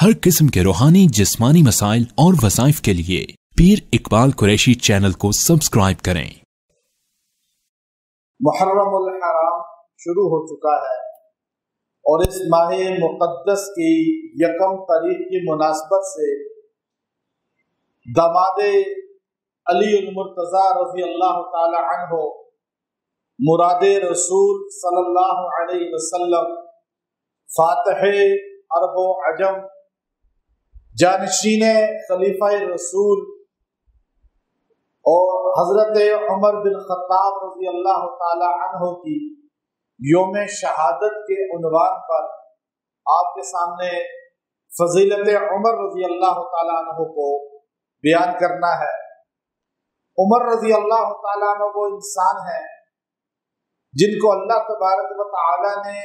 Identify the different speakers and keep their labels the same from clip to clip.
Speaker 1: हर किस्म के रूहानी जिस्मानी मसाइल और वज़ाइफ के लिए पीर इकबाल कुरैशी चैनल को सब्सक्राइब करें।
Speaker 2: मुहर्रमुल हराम शुरू हो चुका है और इस माह मुक़द्दस की यकम तारीख की मुनासबत से दामादे अली मुर्तज़ा रज़ी अल्लाह ताला अन्हो मुरादे रसूल सल्लल्लाहु अलैहि वसल्लम फातिह अरब व अजम जानशीन खलीफा रसूल और हजरत उमर बिन खत्ताब रज़ी अल्लाह ताला अन्हो की योम शहादत के उन्वान पर आपके सामने फजीलत उमर रज़ी अल्लाह ताला अन्हो को बयान करना है। उमर रज़ी अल्लाह ताला अन्हो वो इंसान है जिनको अल्लाह तबारक व तआला ने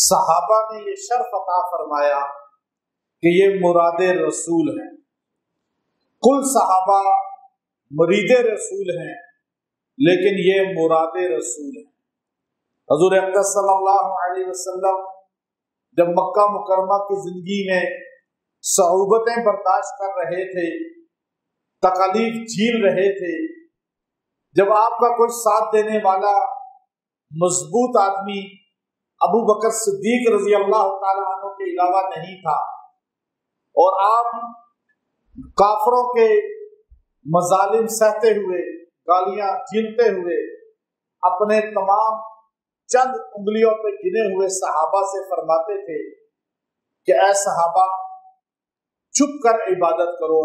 Speaker 2: सहाबा में ये शर्फ अता फरमाया कि ये मुरादे रसूल हैं। कुल सहाबा मुरीदे रसूल हैं, लेकिन ये मुरादे रसूल हैं। हजूर अक़दस सल्लल्लाहु अलैहि वसल्लम जब मक्का मुकरमा की जिंदगी में सऊबतें बर्दाश्त कर रहे थे, तकलीफ झेल रहे थे, जब आपका कोई साथ देने वाला मजबूत आदमी अबू बकर सिद्दीक रजी अल्लाह ताला अन्हु के अलावा नहीं था और आप काफरों के मजालिम सहते हुए, गालियां झेलते हुए अपने तमाम चंद उंगलियों पे गिने हुए सहाबा से फरमाते थे कि ऐ सहाबा चुप कर इबादत करो,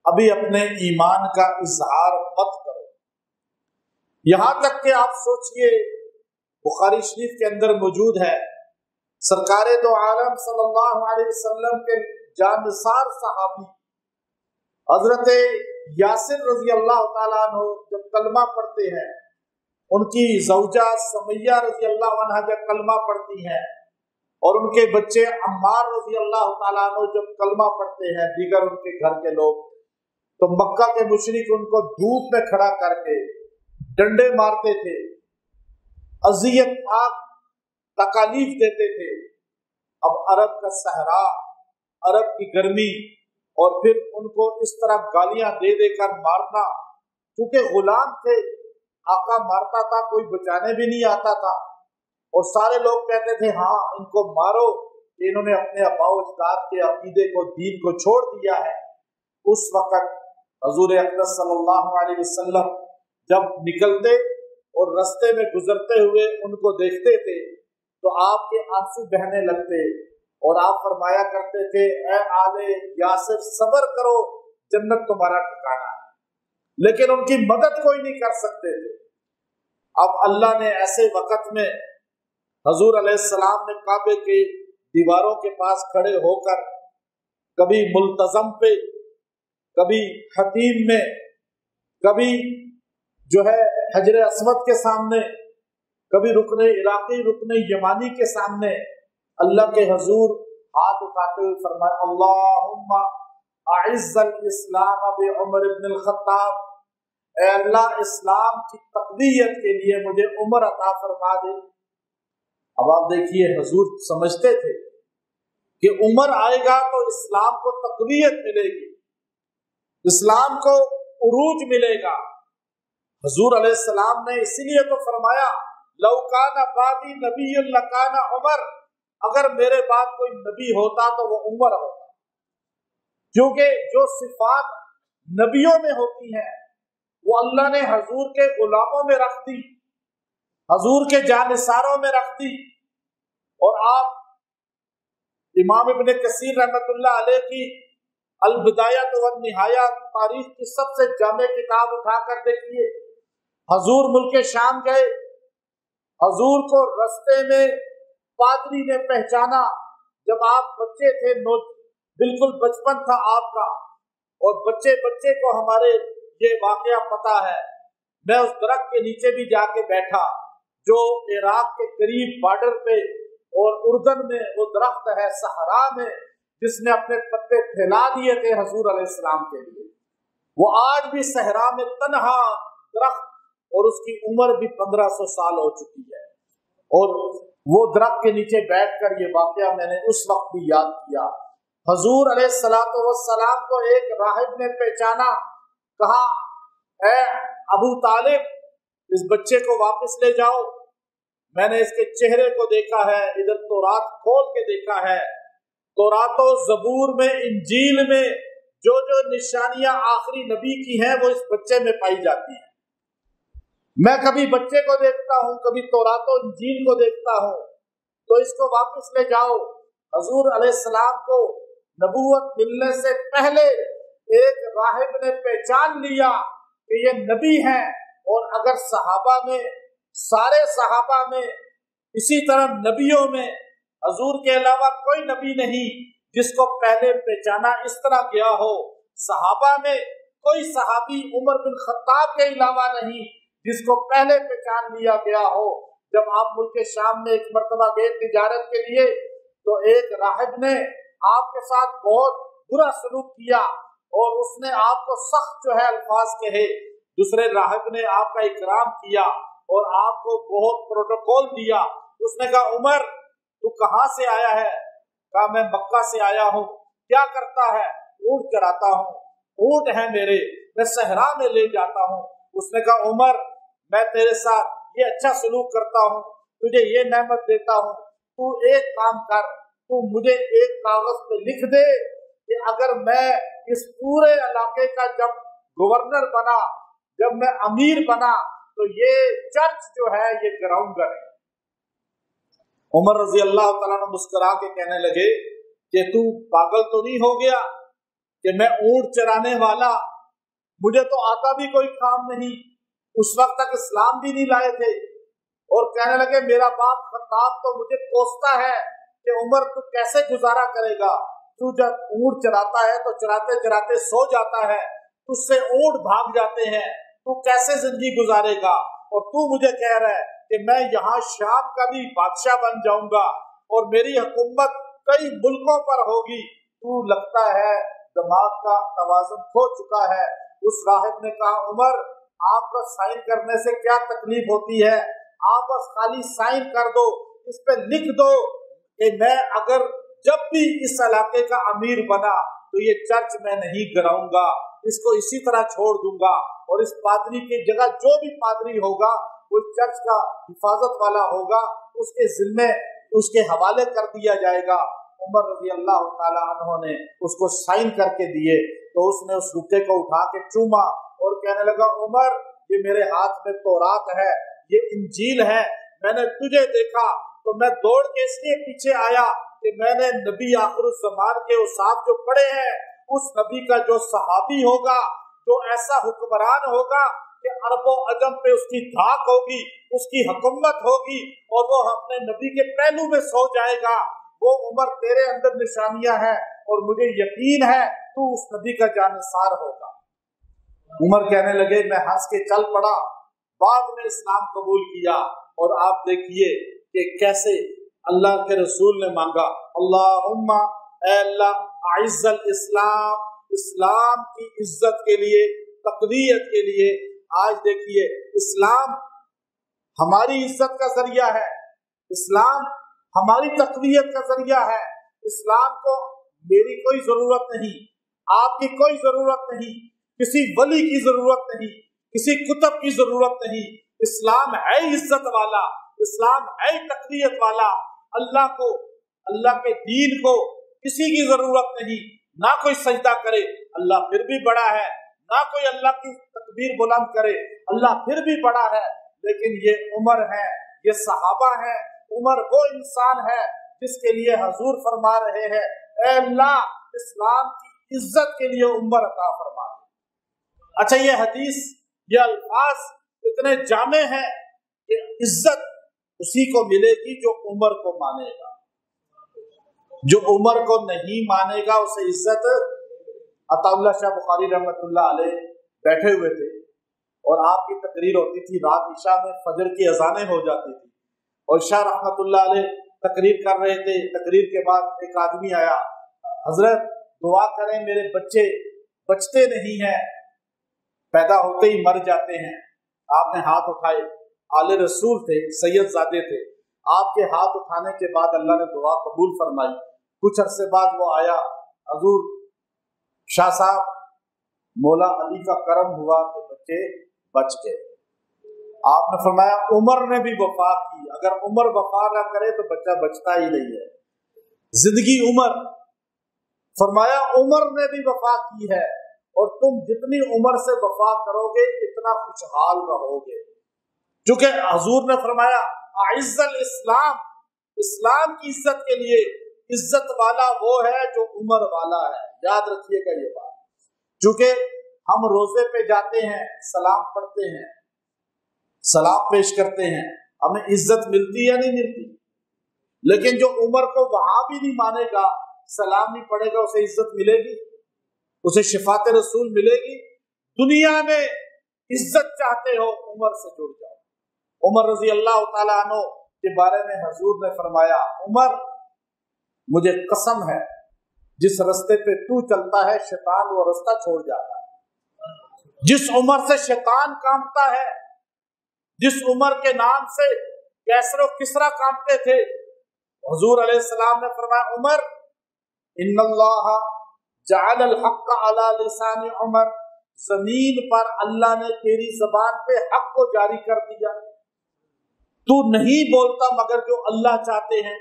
Speaker 2: अभी अपने ईमान का इजहार मत करो। यहां तक कि आप सोचिए, बुखारी शरीफ के अंदर मौजूद है, सरकारे दो आलम सल्लल्लाहु अलैहि वसल्लम के जानसार सहाबी हजरत यासिर रजी अल्लाह ताला अन्हु जब कलमा पढ़ते हैं, उनकी ज़ौजा समैया रजी अल्लाह अन्हा जब कलमा पढ़ती हैं और उनके बच्चे अम्मार रजी अल्लाह ताला अन्हु जब कलमा पढ़ते हैं, दीगर उनके घर के लोग, तो मक्का के मुशरिक उनको धूप में खड़ा करके डंडे मारते थे, अजियत तकालीफ देते थे। अब अरब का सहरा, अरब की गर्मी, और फिर उनको इस तरह गालियां दे देकर मारना, क्योंकि गुलाम थे, आका मारता था, कोई बचाने भी नहीं आता था, और सारे लोग कहते थे हाँ इनको मारो, इन्होंने अपने आबाओ अजदाद के अकीदे को, दीन को छोड़ दिया है। उस वक्त हजूर अक़दस सल्लल्लाहु अलैहि वसल्लम जब निकलते और रास्ते में गुजरते हुए उनको देखते थे तो आपके आंसू बहने लगते और आप फरमाया करते थे, ऐ आले यासिर सब्र करो, जन्नत तुम्हारा ठिकाना है। लेकिन उनकी मदद कोई नहीं कर सकते थे। अब अल्लाह ने ऐसे वक्त में हजूर अलैहिस्सलाम ने काबे के दीवारों के पास खड़े होकर कभी मुल्तजम पे, कभी हतीम में, कभी जो है हजरे अस्वद के सामने, कभी रुकने इराकी, रुकने यमानी के सामने अल्लाह के हजूर हाथ उठाते हुए फरमाया, अल्लाहुम्मा अइज़्ज़ल इस्लाम बि उमर इब्न अल-खत्ताब, ऐ अल्लाह इस्लाम की तक़वियत के लिए मुझे उमर अता फरमा दे। अब आप देखिए, हजूर समझते थे कि उमर आएगा तो इस्लाम को तक़वियत मिलेगी, इस्लाम को उरूज मिलेगा। हजूर अलैहिस्सलाम ने इसीलिए तो फरमाया, लौ काना बादी नबियुन लकाना उमर, अगर मेरे बाद कोई नबी होता तो वो उमर होता, क्योंकि जो सिफात नबियों में होती हैं वो अल्लाह ने हजूर के गुलामों में रख दी, हजूर के जानिसारों में रख दी। और आप इमाम इब्न कसीर रहमतुल्लाह अलैह की अल बिदायत व निहाया तारीख की सबसे जामे किताब उठाकर देखिए, हजूर मुल्क शाम गए, हजूर को रास्ते में पादरी ने पहचाना, जब आप बच्चे थे, बिल्कुल बचपन था आपका, और बच्चे बच्चे को हमारे ये वाकया पता है। मैं उस दरख्त के नीचे भी जाके बैठा जो इराक के करीब बॉर्डर पे और उर्दन में वो दरख्त है, सहरा में, जिसने अपने पत्ते फैला दिए थे हजूर अलैहिस्सलाम के लिए। वो आज भी सहरा में तन्हा दरख्त, और उसकी उम्र भी 1500 साल हो चुकी है, और वो दरख्त के नीचे बैठकर ये वाकया मैंने उस वक्त भी याद किया। हजूर अलैहिस्सलातु वस्सलाम को एक राहिब ने पहचाना, कहा ऐ अबू तालिब, इस बच्चे को वापस ले जाओ, मैंने इसके चेहरे को देखा है, इधर तौरात खोल के देखा है, तौरात और ज़बूर में, इंजील में जो जो निशानियां आखिरी नबी की हैं वो इस बच्चे में पाई जाती हैं। मैं कभी बच्चे को देखता हूँ, कभी तौरात और इंजील को देखता हूँ, तो इसको वापस ले जाओ। हजूर अलैहिस्सलाम को नबूवत मिलने से पहले एक राहिब ने पहचान लिया कि ये नबी हैं, और अगर सहाबा में, सारे सहाबा में, इसी तरह नबियों में हजूर के अलावा कोई नबी नहीं जिसको पहले पहचाना इस तरह गया हो। सहाबा में कोई सहाबी उमर बिन खत्ताब के अलावा नहीं जिसको पहले पहचान लिया गया हो। जब आप मुल्क शाम में एक मर्तबा गए तिजारत के लिए, तो एक राहिब ने आपके साथ बहुत बुरा सलूक किया और उसने आपको सख्त जो है अल्फाज कहे। दूसरे राहिब ने आपका इकराम किया और आपको बहुत प्रोटोकॉल दिया। उसने कहा उमर तू कहाँ से आया है? कहा मैं मक्का से आया हूँ। क्या करता है? ऊंट चराता हूँ, ऊंट है मेरे, मैं सहरा में ले जाता हूँ। उसने कहा उमर मैं तेरे साथ ये अच्छा सलूक करता हूँ, तुझे ये नेमत देता हूँ, तू एक काम कर, तू मुझे एक कागज पे लिख दे कि अगर मैं इस पूरे इलाके का जब गवर्नर बना, जब मैं अमीर बना, तो ये चर्च जो है ये ग्राउंड है। उमर रजी अल्लाह तआला ने मुस्कुरा के कहने लगे कि तू पागल तो नहीं हो गया कि मैं ऊंट चराने वाला, मुझे तो आता भी कोई काम नहीं, उस वक्त तक इस्लाम भी नहीं लाए थे। और कहने लगे मेरा बाप खत्ताब तो मुझे कोसता है कि उमर तू कैसे गुजारा करेगा, तू जब ऊंट चराता है तो चराते चराते सो जाता है, तुझसे ऊंट भाग जाते हैं, तू कैसे जिंदगी गुजारेगा? और तू मुझे कह रहा है कि मैं यहाँ शाम का भी बादशाह बन जाऊंगा और मेरी हुकूमत कई मुल्कों पर होगी। तू लगता है दिमाग का तवाज़ुन खो चुका है। उस राहिब ने कहा उमर आपका साइन करने से क्या तकलीफ होती है, आप बस खाली साइन कर दो, इस पे लिख दो कि मैं अगर जब भी इस इलाके का अमीर बना तो ये चर्च मैं नहीं गिराऊंगा, इसको इसी तरह छोड़ दूंगा और इस पादरी की जगह जो भी पादरी होगा वो चर्च का हिफाजत वाला होगा, उसके जिम्मे उसके हवाले कर दिया जाएगा। उमर रजी अल्लाह ताला अन्हु ने उसको साइन करके दिए तो उसने उस रुके को उठा के चूमा और कहने लगा उमर ये मेरे हाथ में तौरात है, ये इंजील है, मैंने तुझे देखा तो मैं दौड़ के इसलिए पीछे आया कि मैंने नबी आखिरुज़्ज़मान के औसाफ जो पढ़े हैं, उस नबी का जो सहाबी होगा, जो ऐसा हुक्मरान होगा कि अरबो अजम पे उसकी धाक होगी, उसकी हुकूमत होगी और वो अपने नबी के पहलू में सो जाएगा, वो उमर तेरे अंदर निशानियां हैं और मुझे यकीन है तू उस नबी का जानसार होगा। उमर कहने लगे मैं हंस के चल पड़ा, बाद में इस्लाम कबूल किया। और आप देखिए कि कैसे अल्लाह के रसूल ने मांगा अल्लाहुम्मा अल्लाह आइज़्ज़ल इस्लाम, इस्लाम की इज्जत के लिए, तक़वियत के लिए। आज देखिए इस्लाम हमारी इज्जत का जरिया है, इस्लाम हमारी तक़वियत का जरिया है। इस्लाम को मेरी कोई जरूरत नहीं, आपकी कोई जरूरत नहीं, किसी वली की जरूरत नहीं, किसी कुतुब की जरूरत नहीं। इस्लाम है इज्जत वाला, इस्लाम है तक़वियत वाला। अल्लाह को, अल्लाह के दीन को किसी की जरूरत नहीं, ना कोई सजदा करे अल्लाह फिर भी बड़ा है, ना कोई अल्लाह की तकबीर बुलंद करे अल्लाह फिर भी बड़ा है। लेकिन ये उमर है, ये सहाबा है, उमर वो इंसान है जिसके लिए हजूर फरमा रहे हैं ऐ अल्लाह इस्लाम की इज्जत के लिए उमर अता फरमा दे। अच्छा ये हदीस, ये अल्फाज इतने जामे हैं कि इज्जत उसी को मिलेगी जो उमर को मानेगा, जो उमर को नहीं मानेगा उसे इज्जत। अताउल्लाह शाह बुखारी रहमतुल्लाह अलैह बैठे हुए थे और आपकी तकरीर होती थी, रात इशा में फजर की अजानें हो जाती थी और शाह रहमतुल्लाह अलैह तकरीर कर रहे थे। तकरीर के बाद एक आदमी आया, हजरत दुआ करें मेरे बच्चे बचते नहीं हैं, पैदा होते ही मर जाते हैं। आपने हाथ उठाए, आले रसूल थे, सैयद ज़ादे थे, آپ کے ہاتھ اٹھانے کے بعد اللہ نے دعا قبول فرمائی. کچھ عرصے بعد وہ آیا, حضور شاہ صاحب مولا علی کا کرم ہوا کہ بچے بچ گئے. آپ نے فرمایا عمر نے بھی وفا کی, اگر عمر وفا نہ کرے تو بچہ بچتا ہی نہیں ہے. زندگی عمر, فرمایا عمر نے بھی وفا کی ہے, اور تم جتنی عمر سے وفا کرو گے اتنا خوشحال رہو گے. چونکہ حضور نے فرمایا اعز الاسلام, اسلام کی عزت کے لیے عزت والا وہ ہے جو عمر والا ہے. یاد رکھیے گا یہ بات. چونکہ ہم روزے پہ جاتے ہیں, سلام پڑھتے ہیں, سلام پیش کرتے ہیں, ہمیں عزت ملتی ہے نہیں ملتی, لیکن جو عمر کو وہاں بھی نہیں مانے گا, سلام نہیں پڑھے گا, اسے عزت ملے گی, اسے شفاعت رسول ملے گی. دنیا میں عزت چاہتے ہو عمر سے جڑ جاؤ. عمر رضی اللہ تعالیٰ عنہ کے بارے میں حضور نے فرمایا عمر مجھے قسم ہے جس رستے پہ تو چلتا ہے شیطان وہ رستہ چھوڑ جاتا ہے. جس عمر سے شیطان کامتا ہے, جس عمر کے نام سے کیسر و کسرا کامتے تھے, حضور علیہ السلام نے فرمایا عمر ان اللہ جعل الحق علی لسان عمر, زمین پر اللہ نے تیری زبان پہ حق کو جاری کر دیا. تو نہیں بولتا مگر جو اللہ چاہتے ہیں.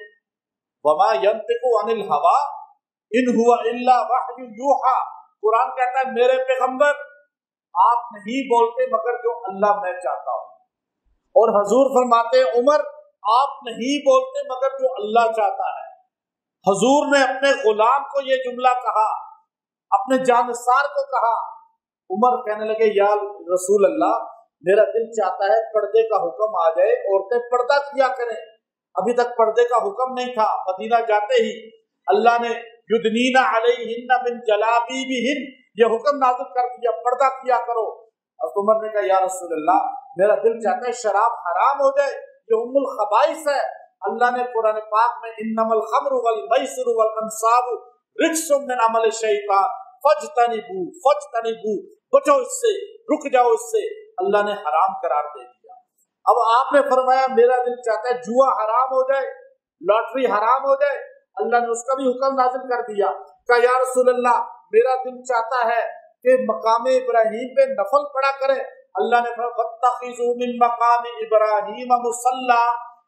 Speaker 2: وما ينطق عن الهوى ان هو الا وحی یوحى, قرآن کہتا ہے میرے پیغمبر آپ نہیں بولتے مگر جو اللہ میں چاہتا ہوں. اور حضور فرماتے ہیں عمر آپ نہیں بولتے مگر جو اللہ چاہتا ہے. حضور نے اپنے غلام کو یہ جملہ کہا, اپنے جانثار کو کہا. عمر کہنے لگے یا رسول اللہ میرا دل چاہتا ہے پردے کا حکم آ جائے, عورتیں پردہ کیا کریں. ابھی تک پردے کا حکم نہیں تھا. مدینہ جاتے ہی اللہ نے یدنین علیہن من جلابیبہن یہ حکم نازل کر دیا, پردہ کیا کرو. حضرت عمر نے کہا یا رسول اللہ میرا دل چاہتا ہے شراب حرام ہو جائے, یہ ام الخبائث ہے. اللہ نے قرآن پاک میں انما الخمر والمیسر والانصاب رجس من عمل الشیطان فاجتنبوه بچو اس سے, رک جاؤ اس سے. اللہ نے حرام قرار دے دیا. اب آپ نے فرمایا میرا دل چاہتا ہے جوا حرام ہو جائے, لاٹری حرام ہو جائے. اللہ نے اس کا بھی حکم نازل کر دیا. کہا یا رسول اللہ میرا دل چاہتا ہے کہ مقام ابراہیم پہ نفل پڑھا کرے. اللہ نے فرمایا واتخذوا من مقام ابراہیم مصلی,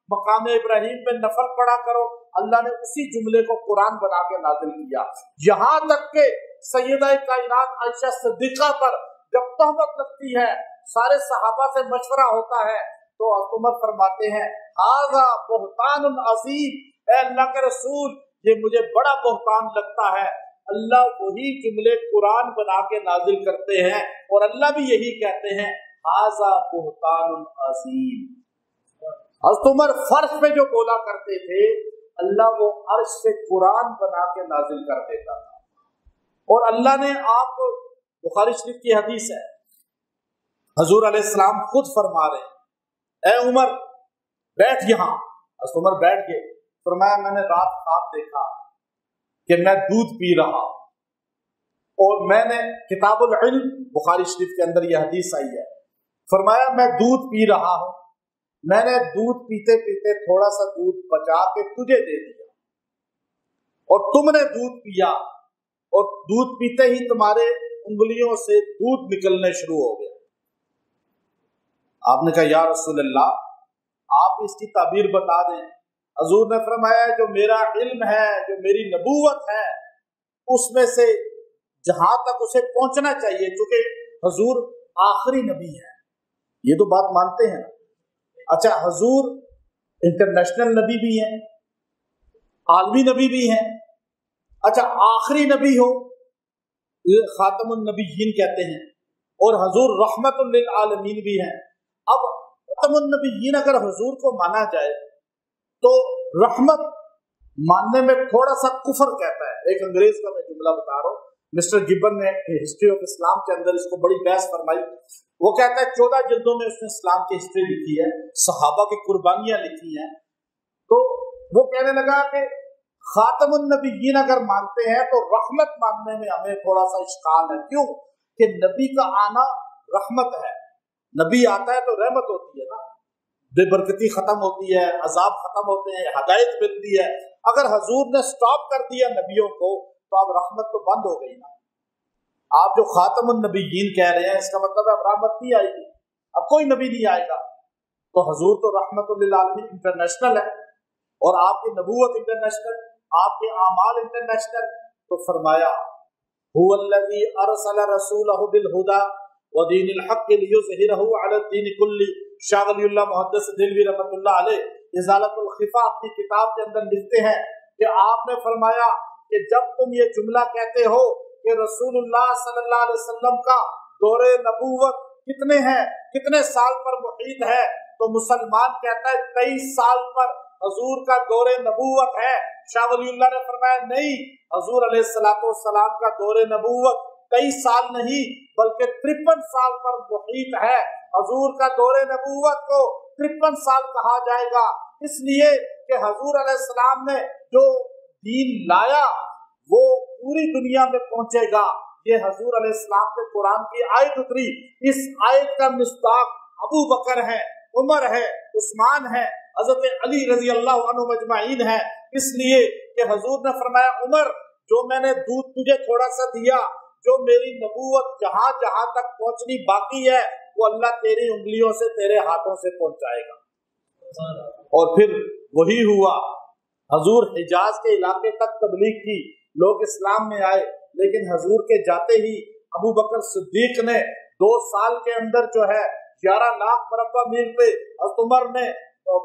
Speaker 2: مقام ابراہیم پہ نفل پڑھا کرو. اللہ نے اسی جملے کو قرآن بنا کے نازل کیا. یہاں تک کہ سیدہ کائنات عائشہ صدیقہ پر جب تہمت لگتی ہے, سارے صحابہ سے مشورہ ہوتا ہے, تو عمر فرماتے ہیں ھذا بہتان عظیم, اے اللہ کے رسول یہ مجھے بڑا بہتان لگتا ہے. اللہ وہی جملے قرآن بنا کے نازل کرتے ہیں, اور اللہ بھی یہی کہتے ہیں ھذا بہتان عظیم. حضرت عمر فرش پہ جو بولا کرتے تھے, اللہ وہ عرش سے قرآن بنا کے نازل کر دیتا تھا. اور اللہ نے آپ بخاری شریف کی حدیث ہے, حضور علیہ السلام خود فرما رہے ہیں اے عمر بیٹھ یہاں. حضرت عمر بیٹھ گئے. فرمایا میں نے رات خواب دیکھا کہ میں دودھ پی رہا, اور میں نے کتاب العلم بخاری شریف کے اندر یہ حدیث آئی ہے. فرمایا میں دودھ پی رہا ہوں, میں نے دودھ پیتے پیتے تھوڑا سا دودھ بچا کے تجھے دے دیا, اور تم نے دودھ پیا, اور دودھ پیتے ہی تمہارے انگلیوں سے دودھ نکلنے شروع ہو گیا. آپ نے کہا یا رسول اللہ آپ اس کی تعبیر بتا دیں. حضور نے فرمایا جو میرا علم ہے, جو میری نبوت ہے, اس میں سے جہاں تک اسے پہنچنا چاہیے, چونکہ حضور آخری نبی ہے, یہ تو بات مانتے ہیں. اچھا حضور انٹرنیشنل نبی بھی ہیں, عالمی نبی بھی ہیں. اچھا آخری نبی ہو, خاتم النبیین کہتے ہیں, اور حضور رحمت للعالمین بھی ہیں. اب خاتم النبیین اگر حضور کو مانا جائے تو رحمت ماننے میں تھوڑا سا کفر کہتا ہے. ایک انگریز کا میں جملہ بتا رہا ہوں, مسٹر گبن نے ہسٹری آف اسلام کے اندر اس کو بڑی بحث فرمائی. وہ کہتا ہے 14 جلدوں میں اس نے اسلام کی ہسٹری لکھی ہے, صحابہ کی قربانیاں لکھی ہیں. تو وہ کہنے لگا کہ خاتم النبیین اگر مانتے ہیں تو رحمت ماننے میں ہمیں تھوڑا سا اشکال ہے. کیوں کہ نبی کا آنا رحمت ہے, نبی آتا ہے تو رحمت ہوتی ہے نا. بے برکتی ختم ہوتی ہے، عذاب ختم ہوتے ہیں، ہدایت ملتی ہے۔ اگر حضور نے سٹاپ کر دیا نبیوں کو تو اب رحمت تو بند ہو گئی نا۔ آپ جو خاتم النبیین کہہ رہے ہیں اس کا مطلب ہے اب رحمت نہیں آئے گی، اب کوئی نبی نہیں آئے گا۔ تو حضور تو رحمت للعالمین انٹرنیشنل ہے، اور آپ کی نبوت انٹرنیشنل، آپ کے اعمال انٹرنیشنل۔ تو فرمایا هو الذی ارسل رسولہ بالہدی ودین الحق لیظہرہ علی الدین کلہ۔ شاہ ولی اللہ محدث دہلوی رحمۃ اللہ علیہ ازالۃ الخفا اپنی کتاب کے اندر لکھتے ہیں کہ آپ نے فرمایا کہ جب تم یہ جملہ کہتے ہو کہ رسول اللہ صلی اللہ علیہ وسلم کا دور نبوت کتنے ہیں، کتنے سال پر محیط ہے، تو مسلمان کہتا ہے 23 سال پر حضور کا دور نبوت ہے۔ شاہ ولی اللہ نے فرمایا نہیں، حضور علیہ السلام کا دور نبوت 23 سال نہیں بلکہ 53 سال پر محیط ہے۔ حضور کا دور نبوت کو 53 سال کہا جائے گا، اس لیے کہ حضور علیہ السلام نے جو دین لایا وہ پوری دنیا میں پہنچے گا۔ یہ حضور علیہ السلام کے قرآن کی آیت اتری، اس آیت کا مصداق ابو بکر ہے، عمر ہے، عثمان ہے، حضرت علی رضی اللہ عنہ مجمعین ہے۔ اس لیے کہ حضور نے فرمایا عمر جو میں نے دودھ تجھے تھوڑا سا دیا، جو میری نبوت جہاں جہاں تک پہنچنی باقی ہے وہ اللہ تیری انگلیوں سے تیرے ہاتھوں سے پہنچائے گا۔ اور پھر وہی ہوا، حضور حجاز کے علاقے تک تبلیغ کی، لوگ اسلام میں آئے، لیکن حضور کے جاتے ہی ابو بکر صدیق نے 2 سال کے اندر جو ہے 11 لاکھ مربع میل پہ، حضرت عمر نے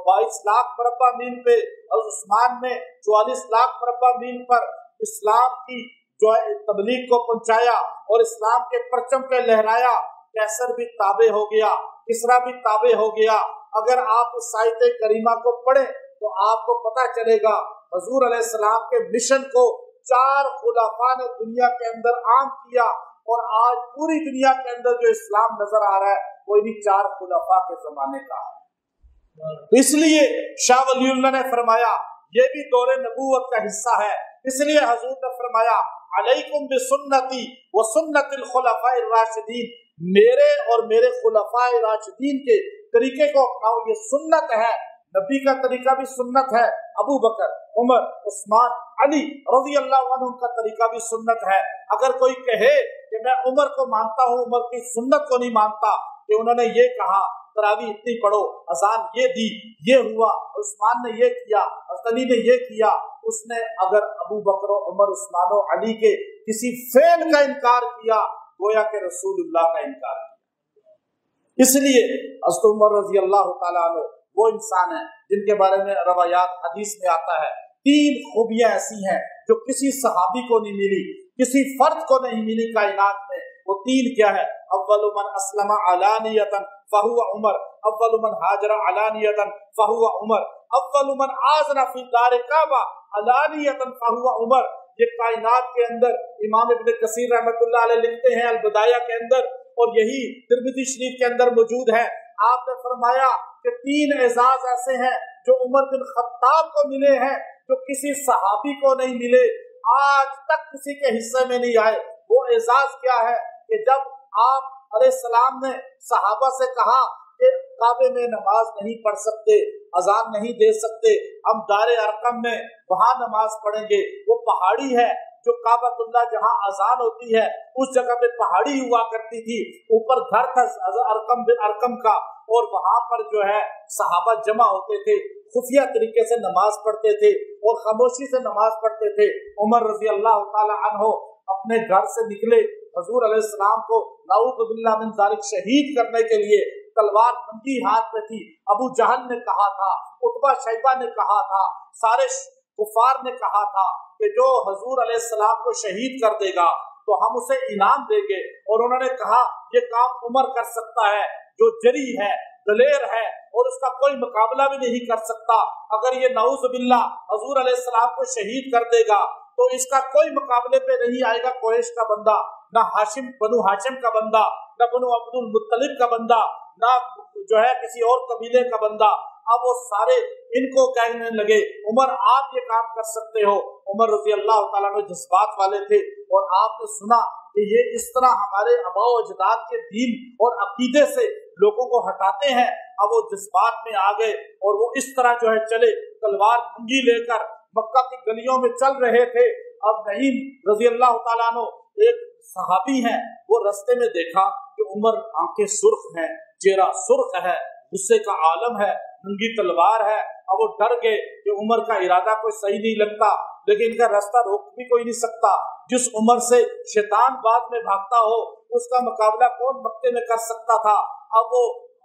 Speaker 2: 22 لاکھ مربع میل پہ، حضرت عثمان نے 44 لاکھ مربع میل پر اسلام کی جو ہے تبلیغ کو پہنچایا اور اسلام کے پرچم پہ لہرایا۔ کیسر بھی تابع ہو گیا، کسرا بھی تابع ہو گیا۔ اگر آپ اس آیت کریمہ کو پڑھیں تو آپ کو پتہ چلے گا حضور علیہ السلام کے مشن کو 4 خلفاء نے دنیا کے اندر عام کیا، اور آج پوری دنیا کے اندر جو اسلام نظر آ رہا ہے وہ انہی 4 خلفاء کے زمانے کا ہے۔ اس لیے شاہ ولی اللہ نے فرمایا یہ بھی دور نبوت کا حصہ ہے۔ اس لیے حضور نے فرمایا علیکم بسنتی وسنت الخلفاء الراشدین، میرے اور میرے خلفاء راشدین کے طریقے کو اپناؤ، یہ سنت ہے۔ نبی کا طریقہ بھی سنت ہے، ابو بکر، عمر، عثمان، علی رضی اللہ عنہ کا طریقہ بھی سنت ہے۔ اگر کوئی کہے کہ میں عمر کو مانتا ہوں، عمر کی سنت کو نہیں مانتا، کہ انہوں نے یہ کہا تراویح اتنی پڑھو، اذان یہ دی، یہ ہوا، عثمان نے یہ کیا، حضرت علی نے یہ کیا، اس نے اگر ابو بکر و عمر، عثمان و علی کے کسی فعل کا انکار کیا گویا کہ رسول اللہ کا انکار کیا۔ اس لیے حضرت عمر رضی اللہ تعالیٰ عنہ وہ انسان ہیں جن کے بارے میں روایات حدیث میں آتا ہے 3 خوبیاں ایسی ہیں جو کسی صحابی کو نہیں ملی، کسی فرد کو نہیں ملی کائنات میں۔ وہ 3 کیا ہے؟ اول من اسلم علانیۃ فہو عمر، اول من ہاجر علانیۃ فہو عمر، اول من آذن فی دار کعبہ علانیۃ فہو عمر۔ یہ کائنات کے اندر امام ابن کثیر رحمۃ اللہ علیہ لکھتے ہیں البدایہ کے اندر، اور یہی ترمذی شریف کے اندر موجود ہے۔ آپ نے فرمایا کہ 3 اعزاز ایسے ہیں جو عمر بن خطاب کو ملے ہیں جو کسی صحابی کو نہیں ملے، آج تک کسی کے حصے میں نہیں آئے۔ وہ اعزاز کیا ہے کہ جب آپ علیہ السلام نے صحابہ سے کہا کہ کعبے میں نماز نہیں پڑھ سکتے، اذان نہیں دے سکتے، ہم دار ارقم میں وہاں نماز پڑھیں گے، وہ پہاڑی ہے جو کعبۃ اللہ جہاں اذان ہوتی ہے اس جگہ پہ پہاڑی ہوا کرتی تھی، اوپر گھر تھا ارقم کا، اور وہاں پر جو ہے صحابہ جمع ہوتے تھے، خفیہ طریقے سے نماز پڑھتے تھے اور خاموشی سے نماز پڑھتے تھے۔ عمر رضی اللہ تعالی عنہ اپنے گھر سے نکلے، حضور علیہ السلام کو نعوذ باللہ من ذالک شہید کرنے کے لیے، تلوار ننگی ہاتھ میں تھی۔ ابو جہل نے کہا تھا، عتبہ شیبہ نے کہا تھا، سارے کفار نے کہا تھا کہ جو حضور علیہ السلام کو شہید کر دے گا تو ہم اسے انعام دیں گے، اور انہوں نے کہا یہ کام عمر کر سکتا ہے جو جری ہے، دلیر ہے، اور اس کا کوئی مقابلہ بھی نہیں کر سکتا۔ اگر یہ نعوذ باللہ حضور علیہ السلام کو شہید کر دے گا تو اس کا کوئی مقابلے پہ نہیں آئے گا قریش کا بندہ، نہ بنو ہاشم کا بندہ، نہ بنو عبد المطلب کا بندہ، نہ جو ہے کسی اور قبیلے کا بندہ۔ اب وہ سارے ان کو کہنے لگے عمر آپ یہ کام کر سکتے ہو۔ عمر رضی اللہ تعالیٰ نے جذبات والے تھے، اور آپ نے سنا کہ یہ اس طرح ہمارے آباء و اجداد کے دین اور عقیدے سے लोगों को हटाते हैं। अब वो जज्बात में आ गए और वो इस तरह जो है चले, तलवार नंगी लेकर मक्का की गलियों में चल रहे थे। अब नईम रजी अल्लाह तआला अन्हु एक सहाबी हैं, वो रास्ते में देखा कि उमर आंखें सुर्ख हैं, चेहरा सुर्ख है, गुस्से का आलम है, नंगी तलवार है। अब वो डर गए कि उमर का इरादा कोई सही नहीं लगता, लेकिन इनका रास्ता रोक भी कोई नहीं सकता। जिस उमर से शैतान बाद में भागता हो उसका मुकाबला कौन मक्के में कर सकता था। अब वो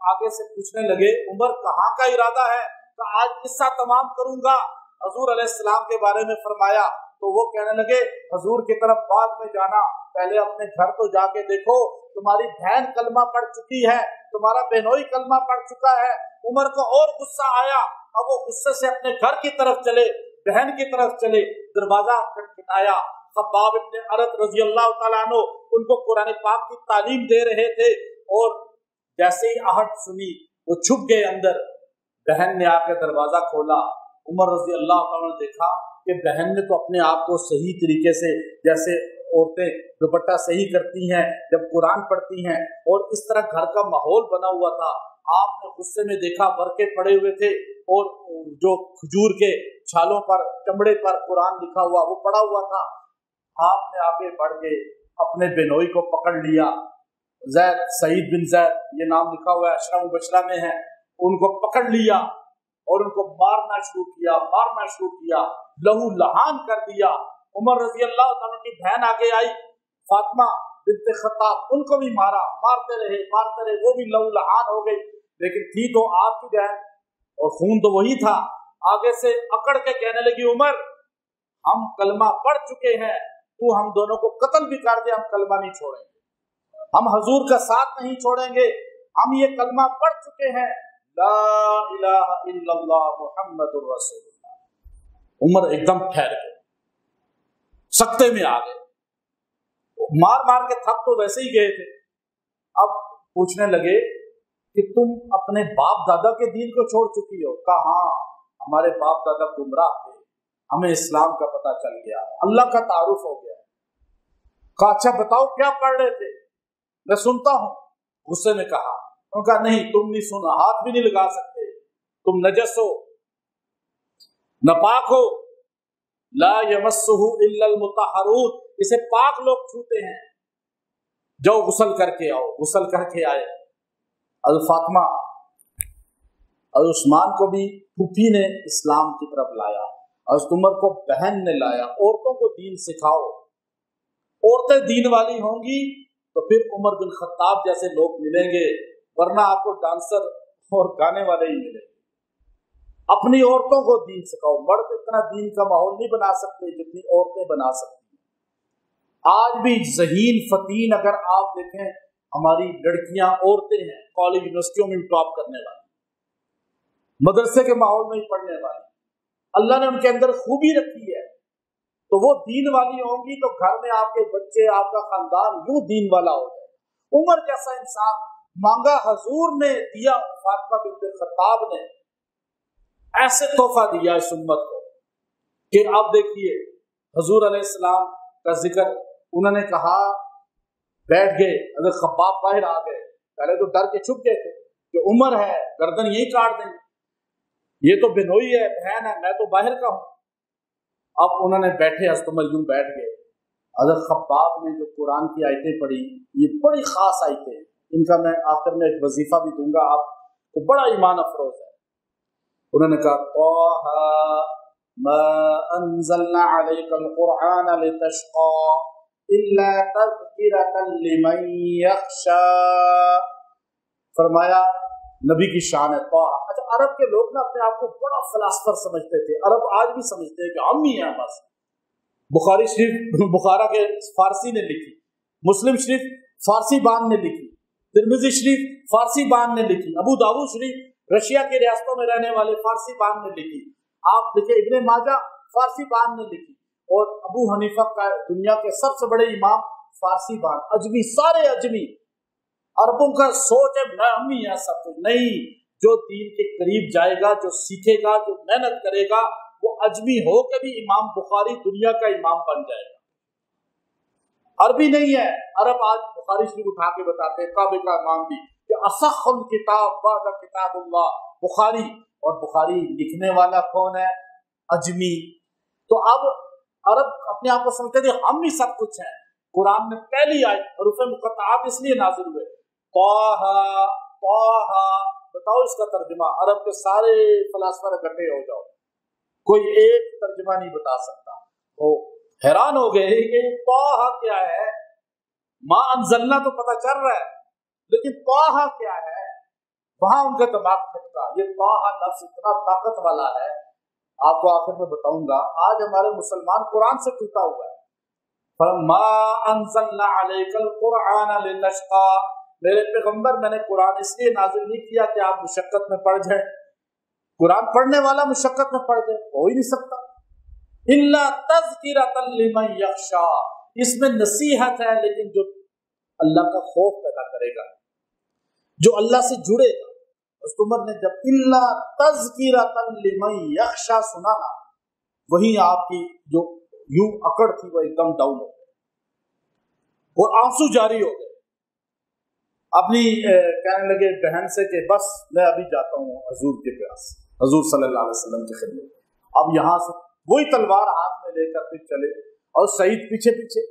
Speaker 2: आगे से पूछने लगे, उमर कहाँ का इरादा है? तो आज किस्सा तमाम करूंगा। हजूर अलैहिस्सलाम के बारे में फरमाया तो वो कहने लगे, हजूर की तरफ बाद में जाना, पहले अपने घर तो जाके देखो, तुम्हारी बहन कलमा पढ़ चुकी है, तुम्हारा बहनोई कलमा पढ़ चुका है। उमर को और गुस्सा आया। अब वो गुस्से से अपने घर की तरफ चले, बहन की तरफ चले, दरवाजा खटखटाया। खब्बाब इब्न अरत रजी अल्लाह तआला अन्हु उनको कुरान पाक की तालीम दे रहे थे और जैसे ही आहट सुनी वो छुप गए अंदर। बहन ने आकर दरवाजा खोला। उमर रजी अल्लाह तआला ने देखा कि बहन ने तो अपने आप को सही तरीके से, जैसे औरतें दुपट्टा सही करती हैं जब कुरान पढ़ती हैं, और इस तरह घर का माहौल बना हुआ था। आपने गुस्से में देखा वर्के पड़े हुए थे और जो खजूर के छालों पर, चमड़े पर कुरान लिखा हुआ वो पड़ा हुआ था। आपने आगे बढ़ के अपने बेनोई को पकड़ लिया। जैद, सईद बिन जैद, ये नाम लिखा हुआ है, अशरा मुबशरा में है। उनको पकड़ लिया और उनको मारना शुरू किया, लहू लहान कर दिया। उमर रजी अल्लाह तआला की बहन आगे आई, फातिमा बिन्त खत्ताब, उनको भी मारा। मारते रहे, वो भी लहू लहान हो गई। लेकिन थी तो आपकी बहन और खून तो वही था। आगे से अकड़ के कहने लगी, उमर हम कलमा पढ़ चुके हैं, तू हम दोनों को कत्ल भी कर दे, हम कलमा नहीं छोड़ेंगे, हम हजूर का साथ नहीं छोड़ेंगे, हम ये कलमा पढ़ चुके हैं, ला इलाहा इल्लल्लाह मुहम्मदुर रसूलुल्लाह। उमर एकदम ठहर गए, सकते में आ गए। मार मार के थक तो वैसे ही गए थे। अब पूछने लगे कि तुम अपने बाप दादा के दीन को छोड़ चुकी हो? कहा हाँ, हमारे बाप दादा गुमराह थे, हमें इस्लाम का पता चल गया, अल्लाह का तारुफ हो गया। कहा अच्छा बताओ क्या पढ़ रहे थे? मैं सुनता हूँ। गुस्से में कहा। उनका नहीं, तुम नहीं सुना, हाथ भी नहीं लगा सकते, तुम नजस हो, नापाक हो। ला यमस्सुहु इल्लल मुतहहरून, इसे पाक लोग छूते हैं। जाओ गुस्ल करके आओ। गुस्ल करके आए। हज़रत फातिमा और उस्मान को भी फूफी ने इस्लाम की तरफ लाया, हज़रत उमर को बहन ने लाया। औरतों को दीन सिखाओ, औरतें दीन वाली होंगी तो फिर उमर बिन खत्ताब जैसे लोग मिलेंगे, वरना आपको डांसर और गाने वाले ही मिलेंगे। अपनी औरतों को दीन सिखाओ। मर्द इतना दीन का माहौल नहीं बना सकते जितनी औरतें बना सकती हैं। आज भी ज़हीन फतीन अगर आप देखें, हमारी लड़कियां, औरतें हैं, कॉलेज यूनिवर्सिटियों में टॉप करने वाली, मदरसे के माहौल में ही पढ़ने वाली, अल्लाह ने उनके अंदर खूबी रखी है। तो वो दीन वाली होंगी तो घर में आपके बच्चे, आपका खानदान यूं दीन वाला हो जाए। उमर कैसा इंसान मांगा, हजूर ने दिया। फातिमा बिन्त खत्ताब ने ऐसे तोहफा दिया इस उम्मत को कि आप देखिए, हजूर अलैहिस्सलाम का जिक्र उन्होंने कहा, बैठ गए। अगर खब्बाब बाहर आ गए, पहले तो डर के छुप गए थे कि उमर है, गर्दन यही काट देंगे, ये तो बिनोई है, बहन है, मैं तो बाहर का हूं। अब उन्होंने बैठे, हस्तमल यूं बैठ गए। हज़रत खब्बाब ने जो कुरान की आयतें पढ़ी, ये बड़ी खास आयतें हैं, इनका मैं आखिर में एक वजीफा भी दूंगा आपको, बड़ा ईमान अफरोज है। उन्होंने कहा, मा अंज़लना अलैकल कुरआन लितशक़ा इल्ला तज़किरतन लिमन यख़शा। फरमाया नबी की शान है। अच्छा, अरब के लोग ना अपने आप को बड़ा फिलासफर समझते थे। अरब आज भी समझते हैं कि हम ही हैं बस। बुखारी शरीफ बुखारा के फारसी ने लिखी, मुस्लिम शरीफ फारसी बान ने लिखी, तिरमिज़ी शरीफ फारसी बान ने लिखी, अबू दाऊद शरीफ रशिया की रियासतों में रहने वाले फारसी बान ने लिखी। आप देखिए, इब्ने माजा फारसी बान ने लिखी, और अबू हनीफा का दुनिया के सबसे बड़े इमाम फारसी बान, अजमी, सारे अजमी। अरबों का सोच है हम ही है सब कुछ। नहीं, जो दीन के करीब जाएगा, जो सीखेगा, जो मेहनत करेगा, वो अजमी हो के भी इमाम बुखारी दुनिया का इमाम बन जाएगा। अरबी नहीं है, अरब आज बुखारी शरीफ उठा के बताते हैं, काबे का इमाम भी کہ असख्खुल किताब बाद किताबुल्लाह बुखारी, और बुखारी लिखने वाला कौन है? अजमी। तो अब अरब अपने आप को समझते थे हम ही सब कुछ हैं। कुरान में पहली आयत हरूफ मुक़त्तआत इसलिए नाज़िल हुए, ताहा ताहा, बताओ इसका तर्जुमा। अरब के सारे फलासफा इकट्ठे हो जाओ, कोई एक तर्जुमा नहीं बता सकता। वो हैरान हो गए कि ताहा क्या है, मा अंज़लना तो पता चल रहा है, लेकिन ताहा क्या है? वहां उनका दिमाग फटका। ये ताहा लफ्ज़ इतना ताकत वाला है, आपको आखिर में बताऊंगा। आज हमारे मुसलमान कुरान से टूटा हुआ है। मा अंज़लना अलैकल कुरआन लितश्क़ा, मेरे पैगंबर मैंने कुरान इसलिए नाजिल नहीं किया कि आप मुशक्कत में पड़ जाए। कुरान पढ़ने वाला मुशक्कत में पड़ जाए हो ही नहीं सकता। इल्ला तज़किरतन लिमन यख्शा, इसमें नसीहत है, लेकिन जो अल्लाह का खौफ पैदा करेगा, जो अल्लाह से जुड़ेगा। उमर ने जब इल्ला तज़किरतन लिमन यख्शा सुना ना, वही आपकी जो यूं अकड़ थी वो एकदम डाउन हो गई और आंसू जारी हो गए। अपनी कहने लगे बहन से कि बस मैं अभी जाता हूँ हजूर के पास, हजूर सल्लल्लाहु अलैहि वसल्लम की खिदमत। अब यहाँ से वही तलवार हाथ में लेकर फिर चले और सईद पीछे पीछे।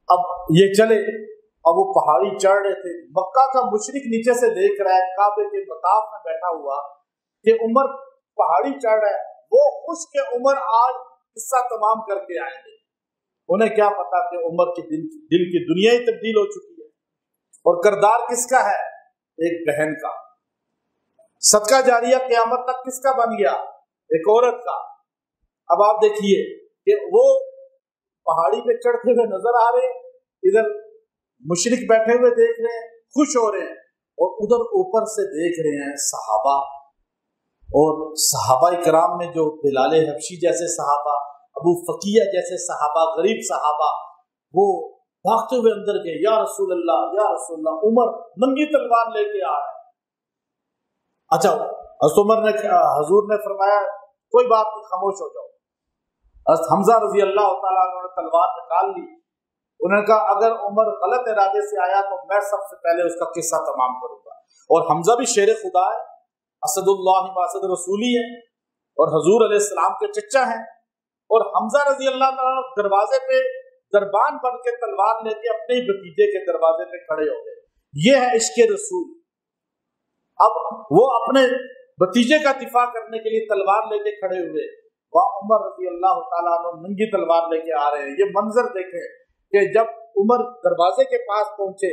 Speaker 2: अब ये चले, अब वो पहाड़ी चढ़ रहे थे। मक्का का मुशरिक नीचे से देख रहा है, काबे के मताफ में बैठा हुआ, कि उमर पहाड़ी चढ़ रहा है। वो खुश के उमर आज किस्सा तमाम करके आएंगे। उन्हें क्या पता कि उमर के दिल की दुनिया ही तब्दील हो चुकी है। और किरदार किसका है? एक बहन का। सदका जारिया क़यामत तक किसका बन गया? एक औरत का। अब आप देखिए कि वो पहाड़ी पे चढ़ते हुए नजर आ रहे हैं, इधर मुशरिक बैठे हुए देख रहे हैं, खुश हो रहे हैं, और उधर ऊपर से देख रहे हैं सहाबा। और सहाबा इकराम में जो बिलाल हबशी जैसे सहाबा, अबू फकीया जैसे सहाबा, गरीब सहाबा, वो भागते हुए अंदर गए, या रसूल अल्लाह, या रसूल अल्लाह। उमर नंगी तलवार लेके आ रहे हैं। अच्छा, उमर ने, हजूर ने फरमाया कोई बात नहीं, खामोश हो जाओ। हमजा रजी अल्लाह तआला अन्हु ने तलवार निकाल ली। उन्होंने कहा अगर उमर गलत इरादे से आया तो मैं सबसे पहले उसका किस्सा तमाम करूंगा। और हमजा भी शेर खुदा है, असदुल्लाह व असद रसूली है, और हजूर अलैहिस्सलाम के चचा हैं। और हमजा रजी अल्लाह तआला दरवाजे पे दरबान बन के तलवार लेके अपने ही भतीजे के दरवाजे पे खड़े हो गए। ये है इश्क़ रसूल। अब वो अपने भतीजे का दिफा करने के लिए तलवार लेके खड़े हुए, वह उमर रजी अल्लाह तआला अन्हु नंगी तलवार लेके आ रहे हैं। ये मंजर देखें कि जब उमर दरवाजे के पास पहुंचे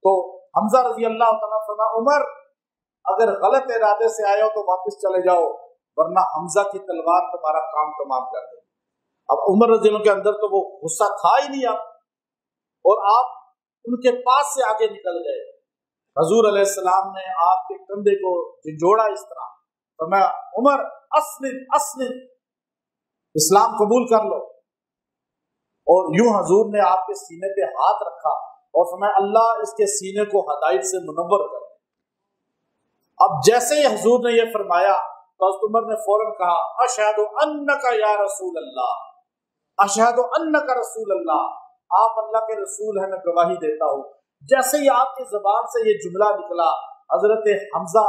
Speaker 2: तो हमजा रजी अल्लाह तआला फरमाया उमर अगर गलत इरादे से आए हो तो वापस चले जाओ, वरना हमजा की तलवार तुम्हारा काम तमाम कर दे। अब उमर रजी अल्लाह के अंदर तो वो गुस्सा था ही नहीं अब, और आप उनके पास से आगे निकल गए। हजूर अलैहिस्सलाम ने आपके कंधे को झंझोड़ा इस तरह, तो मैं उमर अस्लिम अस्लिम, इस्लाम कबूल कर लो। और यूं हजूर ने आपके सीने पे हाथ रखा और फरमाया अल्लाह इसके सीने को हिदायत से मुनव्वर कर। अब जैसे ही हजूर ने यह फरमाया तो उमर ने फौरन कहा अशहदु अन्नका या रसूल अल्लाह, अशहदु अन्नका रसूल अल्लाह, आप अल्लाह के रसूल हैं, मैं गवाही देता हूँ। जैसे ही आपकी जुबान से ये जुमला निकला, हजरत हमजा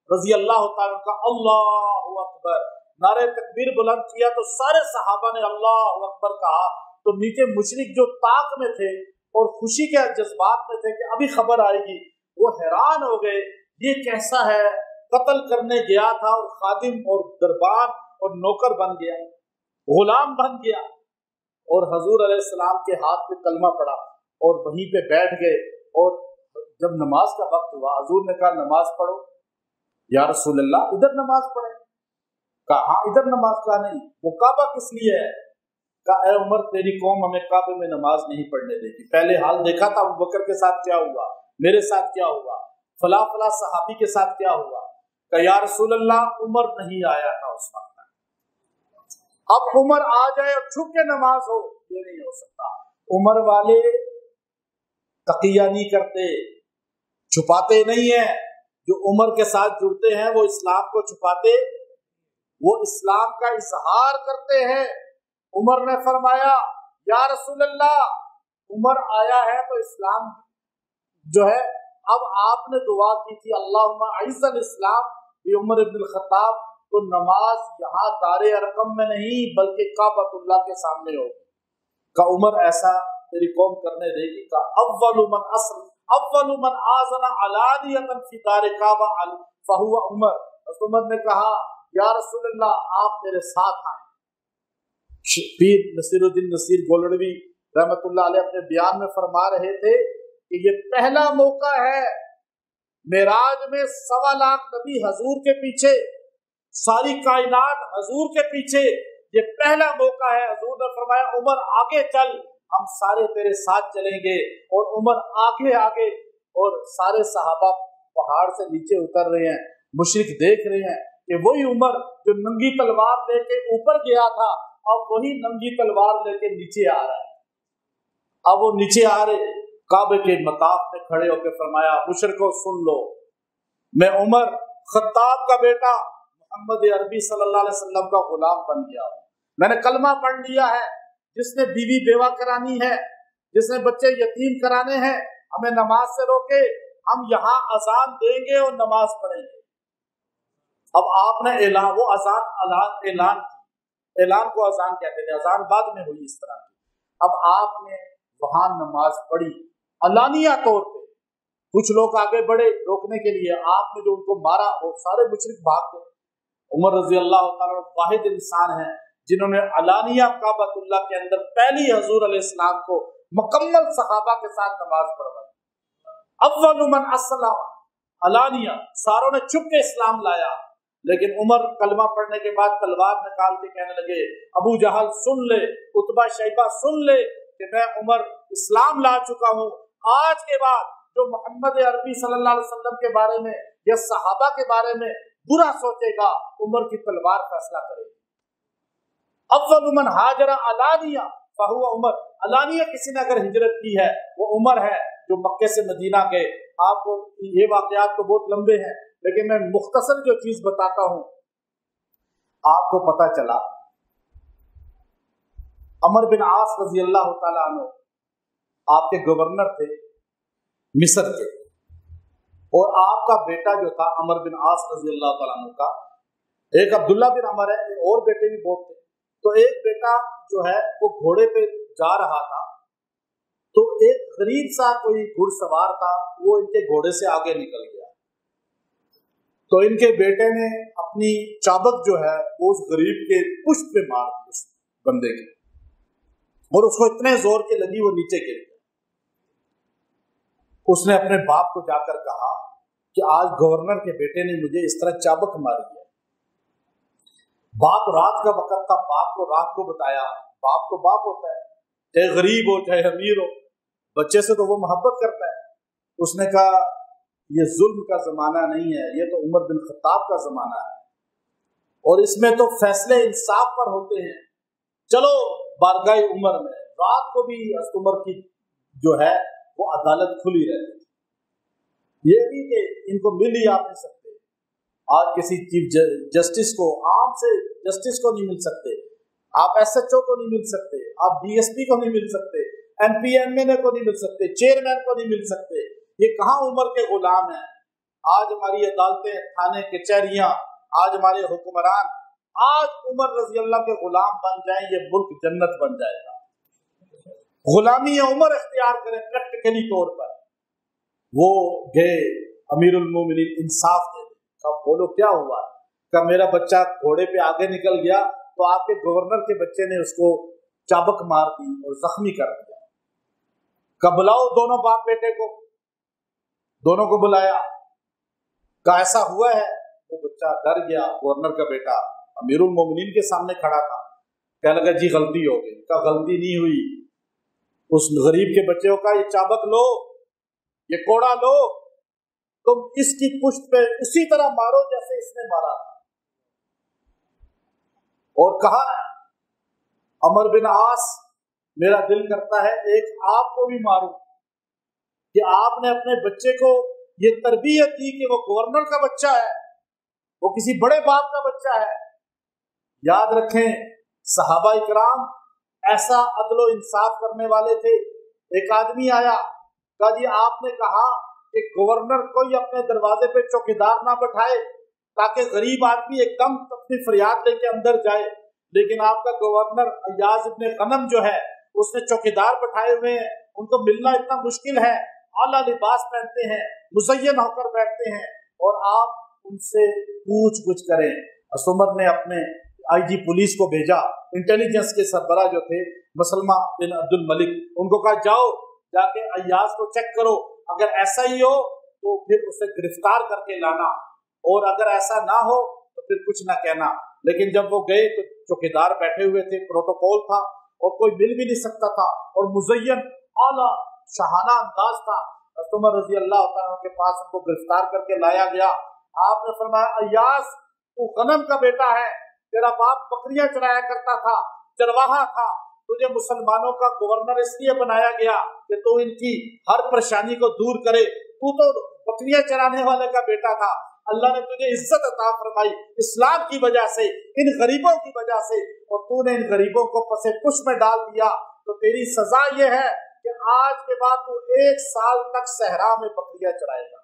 Speaker 2: रजी अल्लाह तआला का अल्लाहु अकबर, नारे तकबीर बुलंद किया तो सारे सहाबा ने अल्लाहु अकबर कहा। तो नीचे मुशरिक जो ताक में थे और खुशी के जज्बात में थे कि अभी खबर आएगी, वो हैरान हो गए, ये कैसा है, कत्ल करने गया था और खादिम और दरबान और नौकर बन गया, गुलाम बन गया। और हजूर अलैहिस्सलाम के हाथ पे कलमा पड़ा और वहीं पे बैठ गए। और जब नमाज का वक्त हुआ, हजूर ने कहा नमाज पढ़ो। या रसूल अल्लाह इधर नमाज पढ़े? कहा हाँ इधर नमाज का नहीं, वो काबा किस लिए है? कहा ऐ उमर तेरी कौम हमें काबे में नमाज नहीं पढ़ने देगी। पहले हाल देखा था अबू बकर के साथ क्या हुआ, मेरे साथ क्या हुआ, फला फला सहाबी के साथ क्या हुआ। कहा या रसूल अल्लाह उमर नहीं आया था उस वक्त, अब उमर आ जाए और छुप के नमाज हो, ये नहीं हो सकता। उमर वाले तकिया नहीं करते, छुपाते नहीं है। जो उमर के साथ जुड़ते हैं वो इस्लाम को छुपाते, वो इस्लाम का इजहार करते हैं। उमर ने फरमाया या रसूल अल्लाह उमर आया है तो इस्लाम जो है अब आपने दुआ की थी अल्लाहुम्मा अइज़्ज़ल इस्लाम बि उमर इब्न खत्ताब, तो नमाज यहाँ दारे अरकम में नहीं बल्कि काबतुल्लाह के सामने होगी। का उमर ऐसा तेरी कौम करने देगी? का अव्वलु मन आज़ना अलानियतन फी दारे काबा फहुवा उमर। उमर ने कहा या रसूलल्लाह आप मेरे साथ आए। पीर नसीरुद्दीन नसीर गोलड़वी रहमतुल्लाह अलैह अपने बयान में फरमा रहे थे कि ये पहला मौका है मेराज में 1.25 लाख नबी हजूर के पीछे, सारी कायनात हजूर के पीछे, ये पहला मौका है। हजूर ने फरमाया उमर आगे चल, हम सारे तेरे साथ चलेंगे। और उमर आगे आगे, और सारे सहाबा पहाड़ से नीचे उतर रहे हैं। मुशरिक देख रहे हैं कि वही उमर जो नंगी तलवार लेके ऊपर गया था अब वही नंगी तलवार लेके नीचे आ रहा है। अब वो नीचे आ रहे, काबे के मताफ में खड़े होकर फरमाया मुशरिकों सुन लो, मैं उमर खत्ताब का बेटा मोहम्मद अरबी सल्लल्लाहु अलैहि वसल्लम का गुलाम बन गया हूँ। मैंने कलमा पढ़ लिया है। जिसने बीवी बेवा करानी है, जिसने बच्चे यतीम कराने हैं, हमें नमाज से रोके, हम यहाँ अजान देंगे और नमाज पढ़ेंगे। अब आपने ऐलान, वो अजान ऐलान को अजान कहते थे, अजान बाद में हुई इस तरह की। अब आपने वहां नमाज पढ़ी अलानिया तौर पे। कुछ लोग आगे बढ़े रोकने के लिए, आपने जो उनको मारा वो सारे मुशरिक भाग गए। उमर रजी अल्लाह ताला वाहिद इंसान है जिन्होंने अलानिया काबतुल्लाह के अंदर पहली हजूर अलैहिस्सलाम को मुकम्मल सहाबा के साथ नमाज पढ़वाई। अव्वलु मन अस्लम अलानिया, सारों ने छुप के इस्लाम लाया। लेकिन उमर कलमा पढ़ने के बाद तलवार निकाल के कहने लगे अबू जहल सुन ले, उतबा शैबा सुन ले कि मैं उमर इस्लाम ला चुका हूँ। आज के बाद जो मोहम्मद अरबी सल्लल्लाहु अलैहि वसल्लम के बारे में या सहाबा के बारे में बुरा सोचेगा, उमर की तलवार फैसला करेगी। अव्वलु मन हाजरा अलानिया फहुवा उमर, अलानिया किसी ने अगर हिजरत की है वो उमर है जो मक्के से मदीना गए। आपको ये वाकयात तो बहुत लंबे हैं लेकिन मैं मुख्तसर जो चीज बताता हूं। आपको पता चला अमर बिन आस रजी अल्लाह तआला अन्हु आपके गवर्नर थे मिस्र के, और आपका बेटा जो था अमर बिन आस रजी अल्लाह तआला अन्हु का, एक अब्दुल्ला बिन अमर है, और बेटे भी बहुत थे। तो एक बेटा जो है वो घोड़े पे जा रहा था, तो एक गरीब सा कोई घुड़सवार था, वो इनके घोड़े से आगे निकल गया। तो इनके बेटे ने अपनी चाबक जो है वो उस गरीब के पुष्ट पे मार दी, उस बंदे के, और उसको इतने जोर के लगी वो नीचे गिर गया। उसने अपने बाप को जाकर कहा कि आज गवर्नर के बेटे ने मुझे इस तरह चाबक मारी है। बाप रात का वक्त था, बाप को रात को बताया। बाप तो बाप होता है, चाहे गरीब हो चाहे अमीर हो, बच्चे से तो वो मोहब्बत करता है। उसने कहा ये जुल्म का जमाना नहीं है, ये तो उमर बिन खत्ताब का जमाना है और इसमें तो फैसले इंसाफ पर होते हैं। चलो बारगाह उमर में रात को भी उमर की जो है वो अदालत खुली रहती थी। ये भी कि इनको मिल ही आप नहीं सकते। आज किसी चीफ जस्टिस को, आम से जस्टिस को नहीं मिल सकते, आप SHO को नहीं मिल सकते, आप DSP को नहीं मिल सकते, MP MNA को नहीं मिल सकते, चेयरमैन को नहीं मिल सकते। ये कहाँ उमर के गुलाम हैं? आज हमारी अदालतें, थाने, कचहरियां, आज हमारे हुक्मरान आज उमर रजी अल्लाह के गुलाम बन जाएं, ये मुल्क जन्नत बन जाएगा। गुलामी उमर इख्तियार करें प्रैक्टिकली तौर पर। वो गए अमीरुल मोमिनीन इंसाफ दे, कब बोलो क्या हुआ? कब मेरा बच्चा घोड़े पे आगे निकल गया तो आपके गवर्नर के बच्चे ने उसको चाबक मार दी और जख्मी कर दिया। कब बुलाओ दोनों बाप बेटे को, दोनों को बुलाया, का ऐसा हुआ है? वो बच्चा डर गया, गवर्नर का बेटा अमीरुल मोमिनीन के सामने खड़ा था, कहने लगा जी गलती हो गई। का गलती नहीं हुई, उस गरीब के बच्चे को कहा ये चाबक लो, ये कोड़ा लो, तुम इसकी पुष्ट पे उसी तरह मारो जैसे इसने मारा था। और कहा अमर बिन आस मेरा दिल करता है एक आपको भी मारूं, कि आपने अपने बच्चे को ये तरबियत दी कि वो गवर्नर का बच्चा है, वो किसी बड़े बाप का बच्चा है। याद रखें सहाबा इकराम ऐसा अदलो इंसाफ करने वाले थे। एक आदमी आया, कहा जी आपने कहा कि गवर्नर कोई अपने दरवाजे पे चौकीदार ना बैठाए ताकि गरीब आदमी एकदम अपनी फरियाद लेके अंदर जाए, लेकिन आपका गवर्नर अय्याज इब्न गनम जो है उसने चौकीदार बैठाए हुए हैं, उनको मिलना इतना मुश्किल है, आला लिबास पहनते हैं, मुज़य्यन होकर बैठते हैं, और आप उनसे पूछ गुछ करें। उमर ने अपने आईजी पुलिस को भेजा, इंटेलिजेंस के सरबराह जो थे मसलमा बिन अब्दुल मलिक, उनको कहा जाओ जाके अय्याज को चेक करो, अगर ऐसा ही हो तो फिर उसे गिरफ्तार करके लाना, और अगर ऐसा ना हो तो फिर कुछ ना कहना। लेकिन जब वो गए तो चौकीदार बैठे हुए थे, प्रोटोकॉल था और कोई मिल भी नहीं सकता था, और मुज़य्यन आला शाहाना अंदाज था। उमर रजी अल्लाह तआला के पास उनको गिरफ्तार करके लाया गया। आपने फरमाया अय्याज तू गनम का बेटा है, तेरा बाप बकरियां चराया करता था, चरवाहा था, तुझे मुसलमानों का गवर्नर इसलिए बनाया गया कि तू इनकी हर परेशानी को दूर करे, तू तो बकरियां चराने वाले का बेटा था, अल्लाह ने तुझे इज्जत अता फरमाई इस्लाम की वजह से, इन गरीबों की वजह से, और तूने इन गरीबों को पसे पुश में डाल दिया, तो तेरी सजा ये है कि आज के बाद तू 1 साल तक सहरा में बकरियां चराएगा।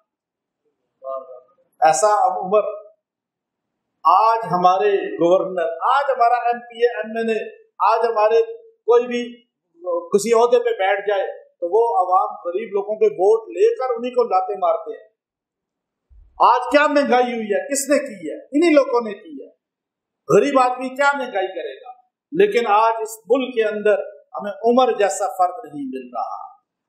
Speaker 2: ऐसा अब उमर, आज हमारे गवर्नर, आज हमारा एमपीए एमएनए, आज हमारे कोई भी किसी ओहदे पे बैठ जाए तो वो अवाम गरीब लोगों के वोट लेकर उन्हीं को लाते मारते हैं। आज क्या महंगाई हुई है, किसने की है? इन्हीं लोगों ने की है। गरीब आदमी क्या महंगाई करेगा? लेकिन आज इस मुल्क के अंदर हमें उमर जैसा फर्द नहीं मिल रहा।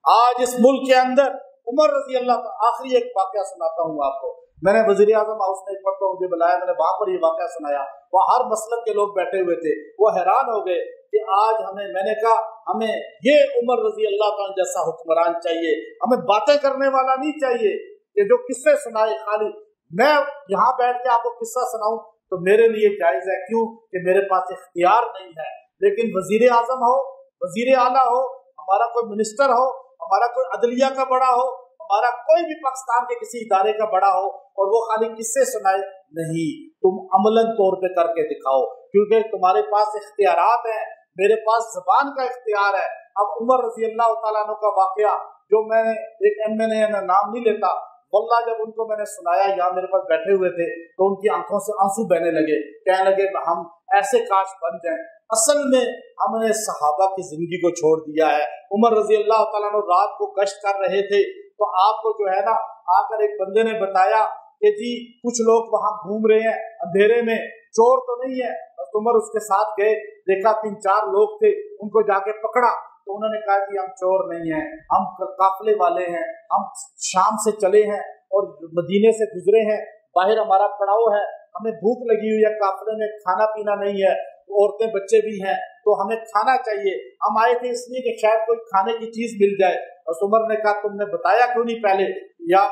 Speaker 2: आज इस मुल्क के अंदर उमर रजी अल्लाह, आखिरी एक वाकया सुनाता हूँ आपको। मैंने वज़ीर आज़म हाउस में एक मरतबा मुझे बुलाया, मैंने वहां पर ये वाकया सुनाया, वहाँ हर मसलक के लोग बैठे हुए थे, वो हैरान हो गए कि आज हमें, मैंने कहा हमें ये उमर रजी अल्लाह तआला जैसा हुक्मरान चाहिए, हमें बातें करने वाला नहीं चाहिए कि जो किस्से सुनाए। खाली मैं यहाँ बैठ के आपको किस्सा सुनाऊं तो मेरे लिए जायज है, क्यों कि मेरे पास इख्तियार नहीं है। लेकिन वजीर आजम हो, वजीर आला हो, हमारा कोई मिनिस्टर हो, हमारा कोई अदलिया का बड़ा हो, हमारा कोई भी पाकिस्तान के किसी इदारे का बड़ा हो, और वो खाली किस्से सुनाए, नहीं, तुम अमलन तौर पे करके दिखाओ, क्योंकि तुम्हारे पास इख्तियारात हैं, मेरे पास जबान का इख्तियार है। अब उमर रजी अल्लाह तआला अन्हु का वाकया, जो मैंने एक एमएनए में नाम नहीं लेता, वल्लाह जब उनको मैंने सुनाया, यहाँ मेरे पास बैठे हुए थे, तो उनकी आंखों से आंसू बहने लगे, कहने लगे हम ऐसे काश बन जाएं। असल में हमने सहाबा की जिंदगी को छोड़ दिया है। उमर रजी अल्लाह तआला अन्हु रात को गश्त कर रहे थे, तो आपको जो है ना, आकर एक बंदे ने बताया कि जी कुछ लोग वहां घूम रहे हैं अंधेरे में, चोर तो नहीं है। तो उमर उसके साथ गए, देखा 3-4 लोग थे, उनको जाके पकड़ा, तो उन्होंने कहा कि हम चोर नहीं हैं, हम काफिले वाले हैं, हम शाम से चले हैं और मदीने से गुजरे हैं, बाहर हमारा पड़ाव है, हमें भूख लगी हुई है, काफिले में खाना पीना नहीं है, औरतें बच्चे भी हैं, तो हमें खाना चाहिए, हम आए थे इसलिए कि शायद कोई खाने की चीज मिल जाए। और उमर ने कहा तुमने बताया क्यों नहीं पहले, या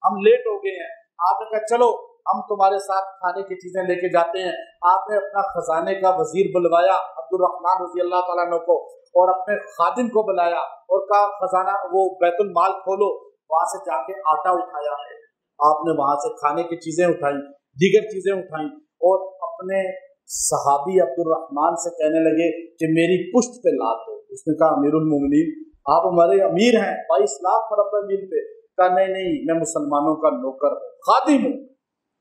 Speaker 2: हम लेट हो गए हैं। आपने कहा चलो हम तुम्हारे साथ खाने की चीजें लेके जाते हैं। आपने अपना खजाने का वजीर बुलवाया अब्दुर्रहमान रजी अल्लाह तआला अन्हु को, और अपने खादिम को बुलाया और कहा खजाना वो बैतुल माल खोलो। वहां से जाके आटा उठाया है आपने, वहां से खाने की चीजें उठाई, दीगर चीजें उठाई, और अपने सहाबी अब्दुर्रहमान से कहने लगे कि मेरी पुश्त पे लाद दो। उसने कहा अमीरुल मोमिनीन आप हमारे अमीर हैं, 22 लाख मरबा मील पे। कहा नहीं नहीं, मैं मुसलमानों का नौकर हूँ, खादिम हूँ।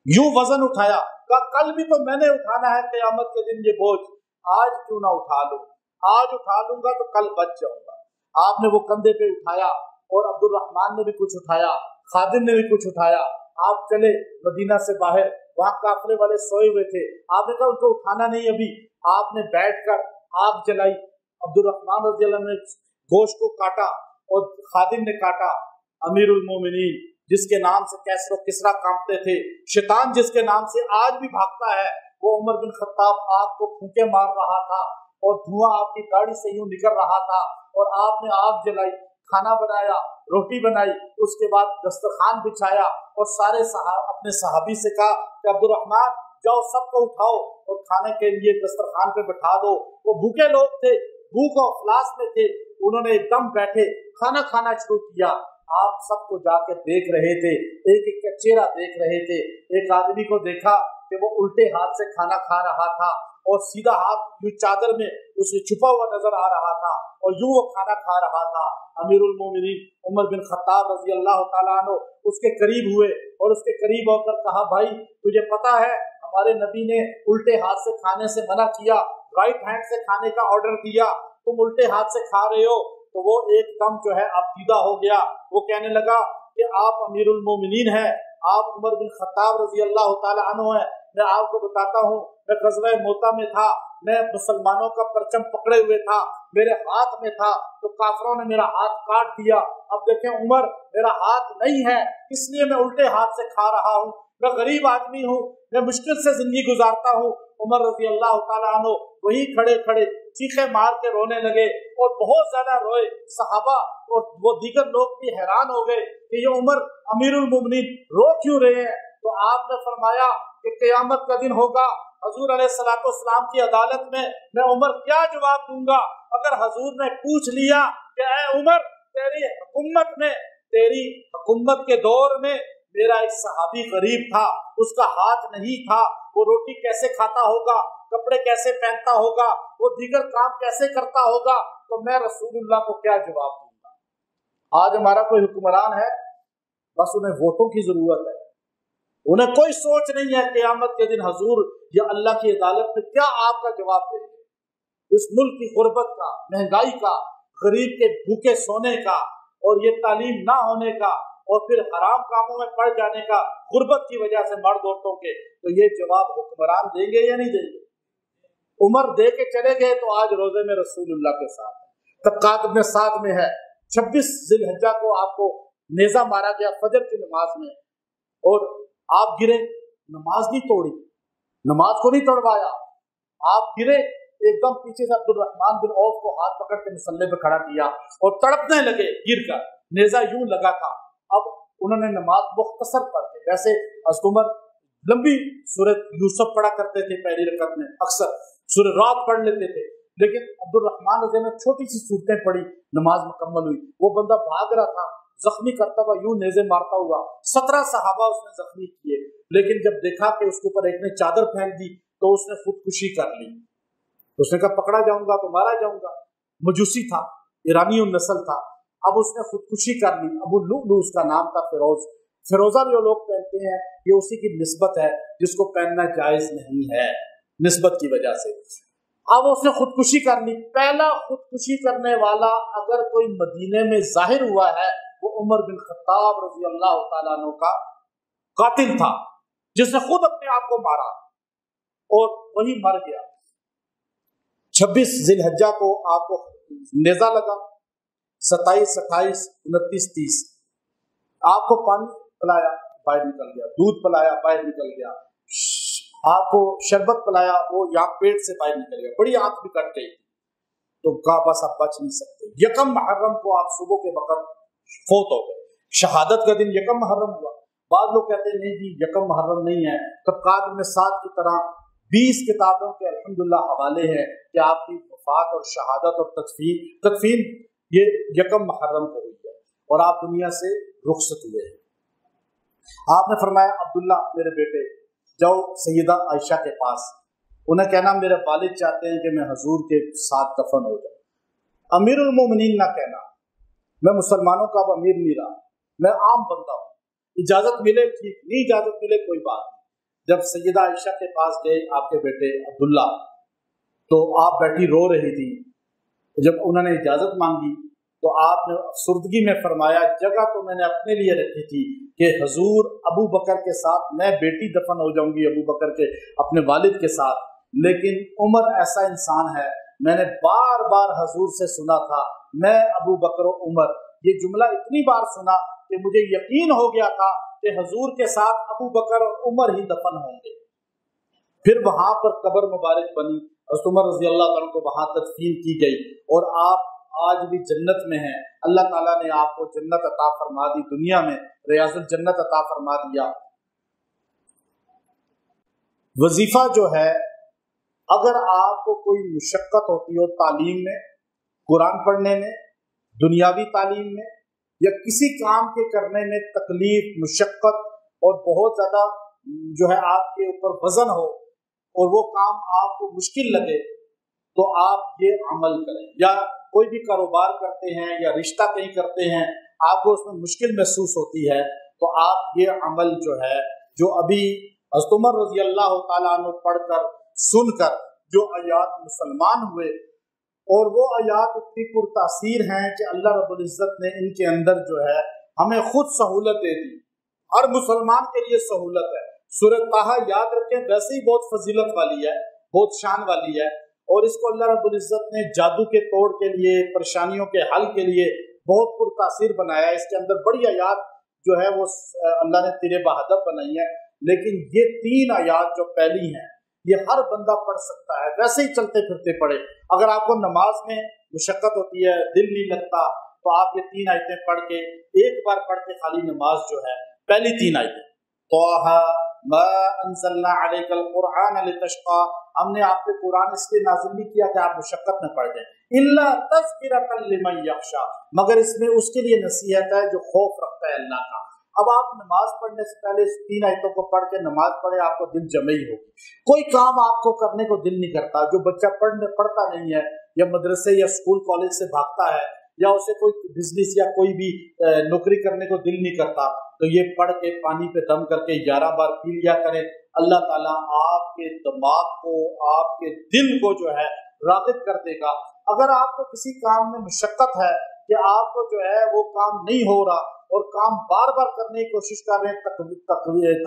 Speaker 2: यूं वजन उठाया, कहा कल भी तो मैंने उठाना है क़यामत के दिन ये बोझ, आज क्यों ना उठा लूं, आज उठा लूंगा तो कल बच जाऊंगा। आपने वो कंधे पे उठाया, और अब्दुर्रहमान ने भी कुछ उठाया, खादिम ने भी कुछ उठाया। आप चले मदीना से बाहर, वहां काफिले वाले सोए हुए थे, आपने कहा उनको उठाना नहीं अभी। आपने बैठकर आग जलाई, अब्दुर्रहमान रज़ी अल्लाह ने गोश्त को काटा और खादिम ने काटा। अमीरुल मोमिनीन जिसके नाम से कैसर और किसरा कांपते थे, शैतान जिसके नाम से आज भी भागता है, वो उमर बिन खत्ताब आग को फूंके मार रहा था और धुआं आपकी गाड़ी से यूं निकल रहा था, और आपने आग जलाई, खाना बनाया, रोटी बनाई, उसके बाद दस्तरखान बिछाया और सारे अपने सहाबी से कहा कि अब्दुर्रहमान जाओ सबको उठाओ और खाने के लिए दस्तरखान पे बैठा दो। वो भूखे लोग थे, भूख और अफलास में थे, उन्होंने एकदम बैठे खाना खाना शुरू किया। आप सबको जाकर देख रहे थे, एक एक का चेहरा देख रहे थे। एक आदमी को देखा कि वो उल्टे हाथ से खाना खा रहा था और सीधा हाथ यूं चादर में उसे छुपा हुआ नजर आ रहा था और यूं वो खाना खा रहा था। अमीरुल मोमिनीन उमर बिन खत्ताब रजी अल्लाह ताला अन्हु उसके करीब हुए और उसके करीब होकर कहा, भाई तुझे पता है हमारे नबी ने उल्टे हाथ से खाने से मना किया, राइट हैंड से खाने का ऑर्डर दिया, तुम उल्टे हाथ से खा रहे हो। तो वो एकदम जो है अबदीदा हो गया। वो कहने लगा कि आप अमीरुल मोमिनीन हैं, आप उमर बिन खत्ताब रजी अल्लाह ताला अन्हु हैं। मैं आपको बताता हूँ, मैं ग़ज़वा मोता में था, मैं मुसलमानों का परचम पकड़े हुए था, मेरे हाथ में था, तो काफिरों ने मेरा हाथ काट दिया। अब देखें उमर, मेरा हाथ नहीं है इसलिए मैं उल्टे हाथ से खा रहा हूँ, मैं गरीब आदमी हूँ, मैं मुश्किल से जिंदगी गुजारता हूँ। उमर रज़ी अल्लाह ताला अन्हु वही खड़े खड़े चीखे मार के रोने लगे और बहुत ज्यादा रोए। सहाबा और वो दीगर लोग भी हैरान हो गए कि ये उमर अमीरुल मोमिनीन रो क्यों रहे हैं। तो आपने फरमाया कि क़यामत का दिन होगा, हजूर अलैहिस्सलाम की अदालत में मैं उमर क्या जवाब दूंगा अगर हजूर ने पूछ लिया कि ऐ उमर, तेरी हुकूमत के दौर में मेरा एक सहाबी गरीब था, उसका हाथ नहीं था, वो रोटी कैसे खाता होगा, कपड़े कैसे पहनता होगा, वो दीगर काम कैसे करता होगा, तो मैं रसूलुल्लाह को क्या जवाब दूंगा। आज हमारा कोई हुक्मरान है, बस उन्हें वोटों की जरूरत है, उन्हें कोई सोच नहीं है क़यामत के दिन हजूर या अल्लाह की अदालत में क्या आपका जवाब देंगे। इस मुल्क की गुर्बत का, महंगाई का, गरीब के भूखे सोने का और ये तालीम ना होने का और फिर हराम कामों में पड़ जाने का, गुर्बत की वजह से मर्द औरतों के, तो ये जवाब हुक्मरान देंगे या नहीं देंगे। उमर दे के चले गए तो आज रोजे में रसूलुल्लाह के साथ है, तबकात में साथ में है। 26 जिलहज्जा को आपको नेजा मारा गया फजर की नमाज में और आप गिरे, नमाज नहीं तोड़ी, नमाज को नहीं तोड़वाया, आप गिरे, एकदम पीछे से अब्दुर्रहमान बिन औफ को हाथ पकड़ के मुसल्ले पे खड़ा किया और तड़पने लगे गिरकर, नेजा यूं लगा था। अब उन्होंने नमाज मुख्तसर पढ़ के, वैसे उमर लंबी सूरत यूसुफ पढ़ा करते थे पहली रकअत में, अक्सर सूरह रात पढ़ लेते थे, लेकिन अब्दुर्रहमान रज़ी ने छोटी सी सूरतें पढ़ी, नमाज मुकम्मल हुई। वो बंदा भाग रहा था, जख्मी करता हुआ यूं नेज़े मारता हुआ, 17 सहाबा उसने जख्मी किए, लेकिन जब देखा कि उसके ऊपर एक ने चादर फेंक दी तो उसने खुदकुशी कर ली। उसने कहा पकड़ा जाऊंगा तो मारा जाऊंगा। मजूसी था, ईरानी नस्ल था, अब उसने खुदकुशी कर ली। अबू लुलू उसका नाम था, फिरोजा जो लोग पहनते हैं ये उसी की निस्बत है जिसको पहनना जायज नहीं है निस्बत की वजह से। अब उसने खुदकुशी कर ली। पहला खुदकुशी करने वाला अगर कोई मदीने में जाहिर हुआ है वो उमर बिन खत्ताब रजी अल्लाह तआला अन्हु का कातिल था, जिसने खुद अपने आप को मारा और वही मर गया। 26 जिलहज्जा को आपको नेजा लगा, 27, 28, 29, 30 आपको पानी पिलाया बाहर निकल गया, दूध पिलाया बाहर निकल गया, आपको शरबत पिलाया वो यहाँ पेट से बाहर निकल गया, बड़ी आंख भी कट गई। तो कहा बस आप बच नहीं सकते। यकम मुहर्रम को आप सुबह के वक्त फौत हो गए। शहादत का दिन यकम मुहर्रम हुआ। बाद लोग कहते हैं नहीं जी यकम मुहर्रम नहीं है। तबकात में 7 की तरह 20 किताबों के अल्हम्दुलिल्लाह हवाले हैं कि आपकी वफात और शहादत और तदफीन ये यकम मुहर्रम को हुई है और आप दुनिया से रुखसत हुए हैं। आपने फरमाया अब्दुल्ला मेरे बेटे जाओ सैयदा आयशा के पास, उन्हें कहना मेरे वालिद चाहते हैं कि मैं हजूर के साथ दफन हो जाऊं। अमीरुल मोमिनीन ना कहना, मैं मुसलमानों का अब अमीर नहीं रहा, मैं आम बंदा हूँ, इजाजत मिले ठीक, नहीं इजाजत मिले कोई बात नहीं। जब सैयदा आयशा के पास गए आपके बेटे अब्दुल्ला, तो आप बैठी रो रही थी। जब उन्होंने इजाजत मांगी तो आपने सुर्दगी में फरमाया जगह तो मैंने अपने लिए रखी थी कि हजूर अबू बकर के साथ मैं बेटी दफन हो जाऊंगी अबू बकर के अपने वालिद के साथ, लेकिन उमर ऐसा इंसान है, मैंने बार बार हजूर से सुना था मैं अबू बकर उमर, ये जुमला इतनी बार सुना कि मुझे यकीन हो गया था कि हजूर के साथ अबू बकर और उमर ही दफन होंगे। फिर वहां पर कब्र मुबारक बनी, उमर रजी अल्लाह तआला को वहां तदफीन की गई और आप आज भी जन्नत में हैं। अल्लाह ताला ने आपको जन्नत अता फरमा दी, दुनिया में रियाजुल जन्नत अता फरमा दिया। वजीफा जो है, अगर आपको कोई मुशक्कत होती हो तालीम में, कुरान पढ़ने में, दुनियावी तालीम में या किसी काम के करने में तकलीफ मुशक्कत और बहुत ज्यादा जो है आपके ऊपर वजन हो और वो काम आपको मुश्किल लगे तो आप ये अमल करें। या कोई भी कारोबार करते हैं या रिश्ता कहीं करते हैं, आपको उसमें मुश्किल महसूस होती है, तो आप ये अमल जो है, जो अभी हज़रत उमर रज़ी अल्लाह तआला अन्हु पढ़कर सुनकर जो आयात मुसलमान हुए, और वो आयात इतनी पुरतासीर हैं कि अल्लाह रब्बुल इज़्ज़त ने इनके अंदर जो है हमें खुद सहूलत दे दी। हर मुसलमान के लिए सहूलत है। सूरह ताहा याद रखें, वैसे ही बहुत फजीलत वाली है, बहुत शान वाली है, और इसको अल्लाह रब्बुल इज़्ज़त ने जादू के तोड़ के लिए, परेशानियों के हल के लिए बहुत पुरतासीर बनाया है। इसके अंदर बड़ी आयात जो है वो अल्लाह ने तीर बहादुर बनाई है, लेकिन ये 3 आयात जो पहली हैं ये हर बंदा पढ़ सकता है, वैसे ही चलते फिरते पढ़े। अगर आपको नमाज में मुशक्कत होती है, दिल नहीं लगता, तो आप ये 3 आयतें पढ़ के, एक बार पढ़ के खाली नमाज जो है, पहली 3 आयतें, तोहा मा अंज़लना अलैकल कुरआन लितशक़ा, हमने आप पे कुरान इसलिए नाज़िल नहीं किया कि आप मुशक्कत में पढ़ जाएं, इल्ला तज़किरतन लिमन यख़शा, मगर इसमें उसके लिए नसीहत है जो खौफ रखता है अल्लाह का। अब आप नमाज पढ़ने से पहले इस 3 आयतों को पढ़ के नमाज पढ़े, आपको दिल जमे ही होगी। कोई काम आपको करने को दिल नहीं करता, जो बच्चा पढ़ता नहीं है, या मदरसे या स्कूल कॉलेज से भागता है, या उसे कोई बिजनेस या कोई भी नौकरी करने को दिल नहीं करता, तो ये पढ़ के पानी पे दम करके 11 बार पी लिया करें। अल्लाह ताला आपके दिमाग को, आपके दिल को जो है राग़िब कर देगा। अगर आपको किसी काम में मुशक्कत है कि आपको जो है वो काम नहीं हो रहा और काम बार बार करने की कोशिश कर रहे हैं,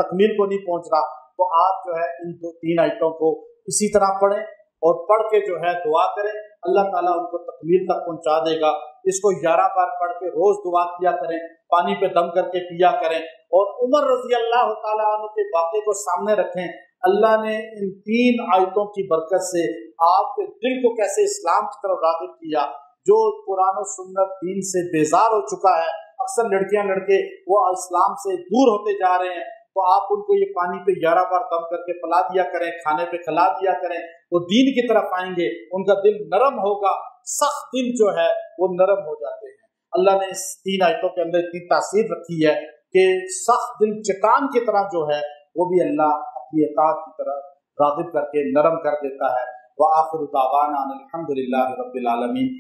Speaker 2: तकमील को नहीं पहुंच रहा, तो आप जो है इन 3 आयतों को इसी तरह पढ़ें और पढ़ के जो है दुआ करें, अल्लाह ताला उनको तकमील तक पहुंचा देगा। इसको 11 बार पढ़ के रोज दुआ किया करें, पानी पे दम करके पिया करें, और उमर रज़ी अल्लाह तआला अन्हु के वाक़े को सामने रखें। अल्लाह ने इन 3 आयतों की बरकत से आपके दिल को कैसे इस्लाम की तरफ राग़िब किया। जो कुरान और सुन्नत दीन से बेजार हो चुका है, अक्सर लड़कियां लड़के वो इस्लाम से दूर होते जा रहे हैं, तो आप उनको ये पानी पे 11 बार दम करके पिला दिया करें, खाने पे खिला दिया करें, वो दीन की तरफ आएंगे, उनका दिल नरम होगा। सख्त दिल जो है वो नरम हो जाते हैं। अल्लाह ने इस 3 आयतों के अंदर इतनी तासीर रखी है कि सख्त दिल चट्टान की तरह जो है वो भी अल्लाह अपनी अताअत की तरफ राग़िब करके नरम कर देता है। व आखिरु दावाना अनिल हम्दुलिल्लाहि रब्बिल आलमीन।